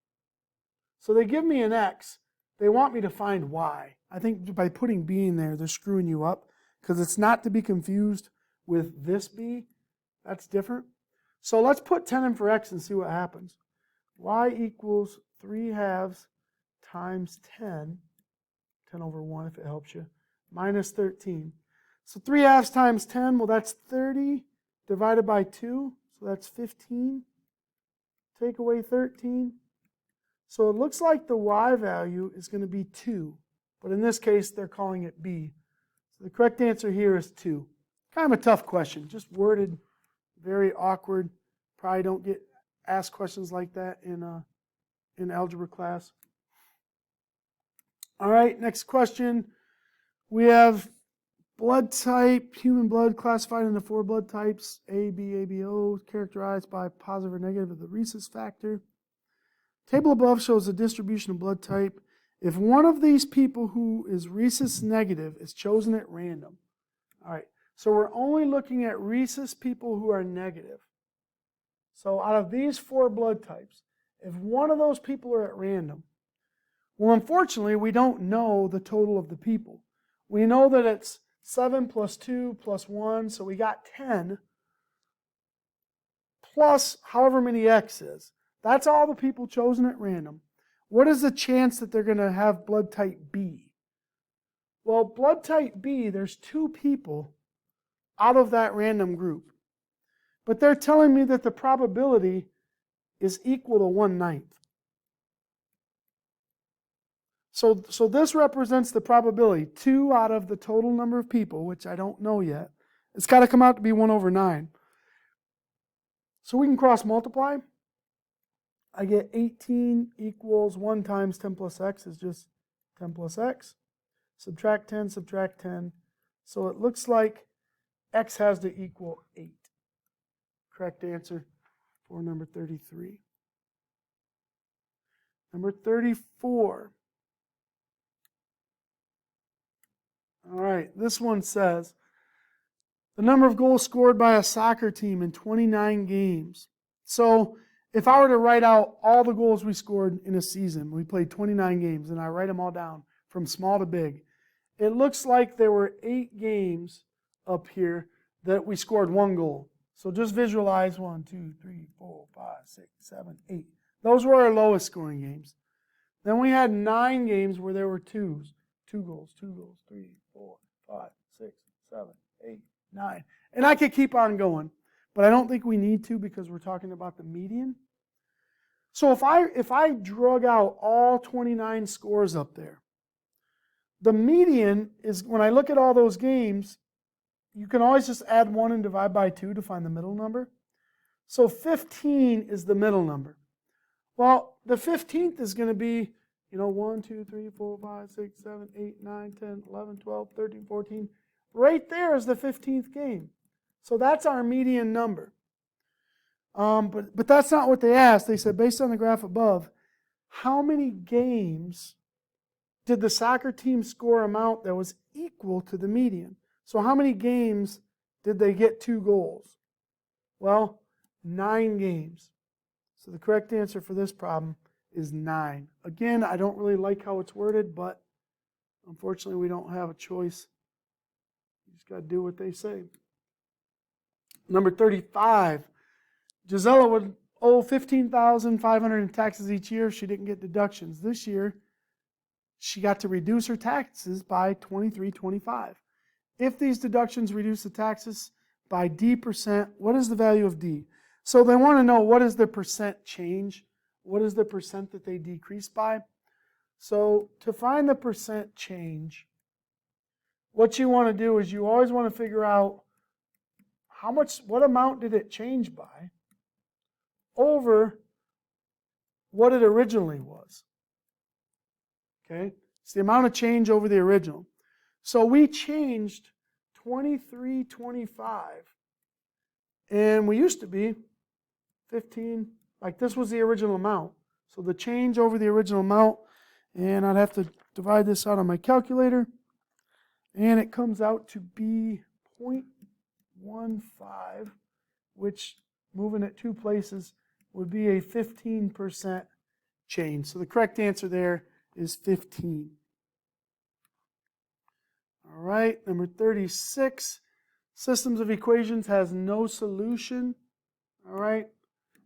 So they give me an x. They want me to find y. I think by putting b in there, they're screwing you up, because it's not to be confused with this b. That's different. So let's put 10 in for x and see what happens. Y equals 3/2 times 10 over 1 if it helps you, minus 13. So 3/2 times 10, well, that's 30 divided by 2, so that's 15. Take away 13. So it looks like the y value is going to be 2, but in this case, they're calling it b. So the correct answer here is 2. Kind of a tough question, just worded very awkward. Probably don't get asked questions like that in algebra class. All right, next question. We have blood type, human blood classified into 4 blood types, A, B, ABO, characterized by positive or negative of the rhesus factor. Table above shows the distribution of blood type If one of these people who is rhesus negative is chosen at random, all right, so we're only looking at rhesus people who are negative. So out of these 4 blood types, if one of those people are at random, well, unfortunately, we don't know the total of the people. We know that it's 7 plus 2 plus 1, so we got 10, plus however many X is. That's all the people chosen at random. What is the chance that they're going to have blood type B? Well, blood type B, there's 2 people out of that random group. But they're telling me that the probability is equal to 1/9. So this represents the probability, 2 out of the total number of people, which I don't know yet. It's got to come out to be 1/9. So we can cross multiply. I get 18 equals 1 times 10 plus x is just 10 plus x. Subtract 10, subtract 10. So it looks like x has to equal 8. Correct answer for number 33. Number 34. All right, this one says, the number of goals scored by a soccer team in 29 games. So if I were to write out all the goals we scored in a season, we played 29 games, and I write them all down from small to big, it looks like there were 8 games up here that we scored 1 goal. So just visualize 1, 2, 3, 4, 5, 6, 7, 8. Those were our lowest scoring games. Then we had 9 games where there were 2s. 2 goals, 2 goals, 3, 4, 5, 6, 7, 8, 9. And I could keep on going, but I don't think we need to because we're talking about the median. So if I drug out all 29 scores up there, the median is, when I look at all those games, you can always just add 1 and divide by 2 to find the middle number. So 15 is the middle number. Well, the 15th is going to be, 1, 2, 3, 4, 5, 6, 7, 8, 9, 10, 11, 12, 13, 14. Right there is the 15th game. So that's our median number. But that's not what they asked. They said, based on the graph above, how many games did the soccer team score amount that was equal to the median? So how many games did they get 2 goals? Well, 9 games. So the correct answer for this problem is 9. Again, I don't really like how it's worded, but unfortunately we don't have a choice. You just got to do what they say. Number 35. Gisela would owe $15,500 in taxes each year if she didn't get deductions. This year, she got to reduce her taxes by $23.25. If these deductions reduce the taxes by D%, what is the value of D? So they want to know, what is the percent change? What is the percent that they decrease by? So to find the percent change, what you want to do is you always want to figure out what amount did it change by over what it originally was. Okay? It's the amount of change over the original. So we changed 23.25, and we used to be 15, like this was the original amount. So the change over the original amount, and I'd have to divide this out on my calculator, and it comes out to be 0.15, which, moving it 2 places, would be a 15% change. So the correct answer there is 15. All right, number 36. Systems of equations has no solution. All right,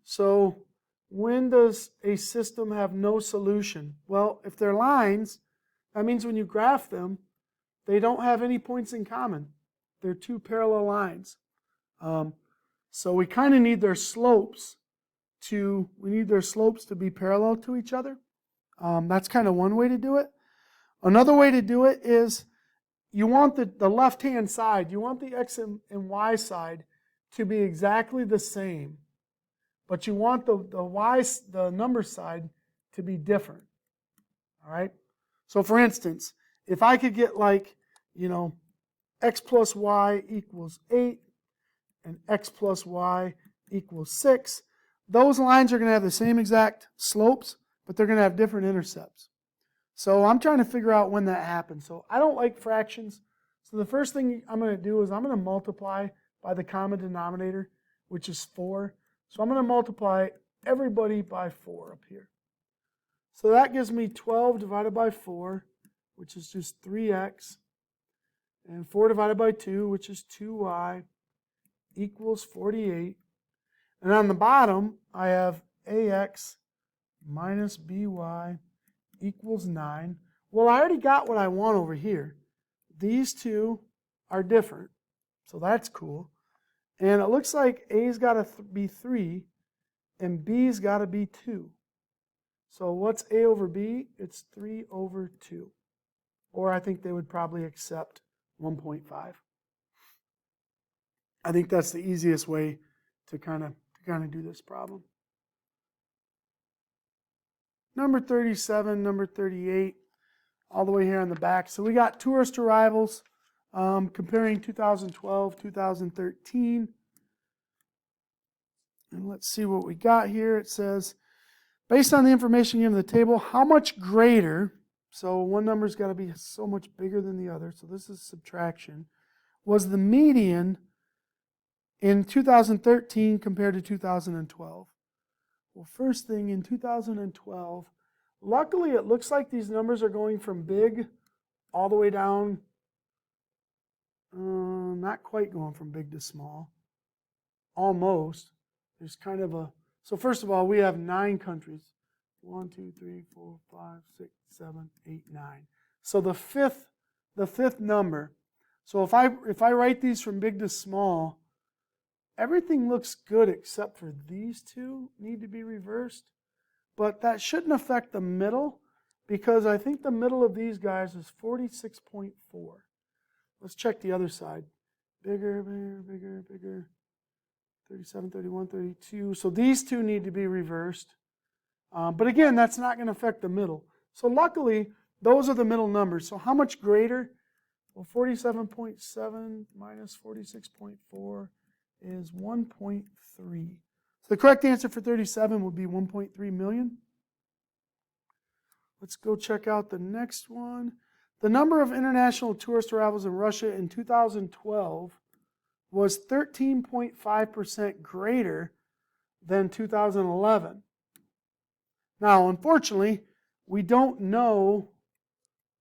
so when does a system have no solution? Well, if they're lines, that means when you graph them, they don't have any points in common. They're 2 parallel lines. So we kind of need their slopes to be parallel to each other. That's kind of one way to do it. Another way to do it is you want the left-hand side, you want the x and y side to be exactly the same, but you want the number side to be different. All right? So for instance, if I could get x plus y equals 8 and x plus y equals 6, those lines are going to have the same exact slopes, but they're going to have different intercepts. So I'm trying to figure out when that happened. So I don't like fractions. So the first thing I'm going to do is I'm going to multiply by the common denominator, which is 4. So I'm going to multiply everybody by 4 up here. So that gives me 12 divided by 4, which is just 3x. And 4 divided by 2, which is 2y, equals 48. And on the bottom, I have ax minus by equals 9. Well, I already got what I want over here. These two are different, so that's cool. And it looks like a's got to be 3, and b's got to be 2. So what's a over b? It's 3 over 2. Or I think they would probably accept 1.5. I think that's the easiest way to kind of do this problem. Number 37, number 38, all the way here on the back. So we got tourist arrivals comparing 2012, 2013. And let's see what we got here. It says, based on the information given in the table, how much greater, so one number's got to be so much bigger than the other, so this is subtraction, was the median in 2013 compared to 2012? Well, first thing, in 2012, luckily it looks like these numbers are going from big all the way down, not quite going from big to small, almost. There's kind of a, so first of all, we have 9 countries. 1, 2, 3, 4, 5, 6, 7, 8, 9. So the fifth number. So if I write these from big to small, everything looks good except for these two need to be reversed. But that shouldn't affect the middle, because I think the middle of these guys is 46.4. Let's check the other side. Bigger, bigger, bigger, bigger. 37, 31, 32. So these two need to be reversed. But again, that's not going to affect the middle. So luckily, those are the middle numbers. So how much greater? Well, 47.7 minus 46.4 is 1.3. So the correct answer for 37 would be 1.3 million. Let's go check out the next one. The number of international tourist arrivals in Russia in 2012 was 13.5% greater than 2011. Now, unfortunately, we don't know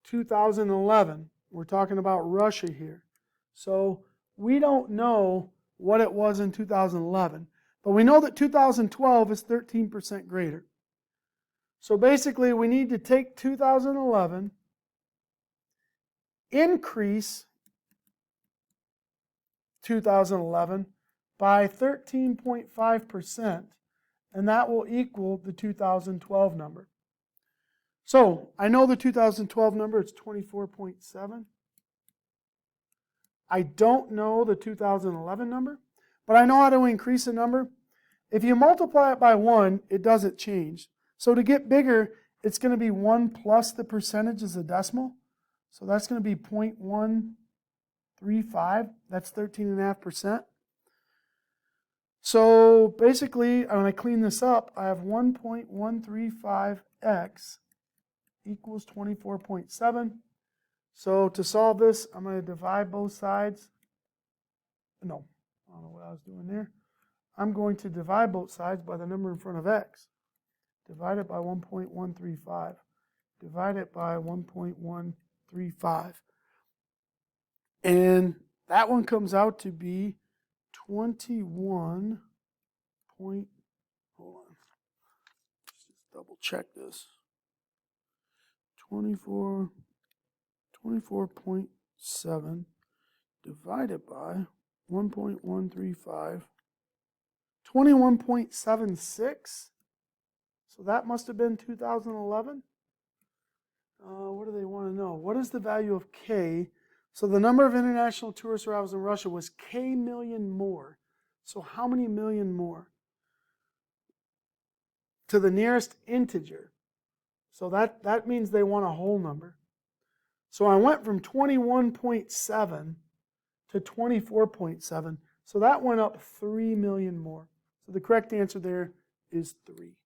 2011. We're talking about Russia here. So we don't know what it was in 2011. But we know that 2012 is 13% greater. So basically, we need to take 2011, increase 2011 by 13.5%, and that will equal the 2012 number. So I know the 2012 number, it's 24.7. I don't know the 2011 number, but I know how to increase a number. If you multiply it by 1, it doesn't change. So to get bigger, it's going to be 1 plus the percentage as a decimal. So that's going to be 0.135. That's 13.5%. So basically, when I clean this up, I have 1.135x equals 24.7. So to solve this, I'm going to divide both sides. No, I don't know what I was doing there. I'm going to divide both sides by the number in front of x. Divide it by 1.135. Divide it by 1.135. And that one comes out to be 21 point, hold on, let's just double check this. 24.7 divided by 1.135, 21.76. So that must have been 2011. What do they want to know? What is the value of K? So the number of international tourist arrivals in Russia was K million more. So how many million more? To the nearest integer. So that means they want a whole number. So I went from 21.7 to 24.7. So that went up 3 million more. So the correct answer there is 3.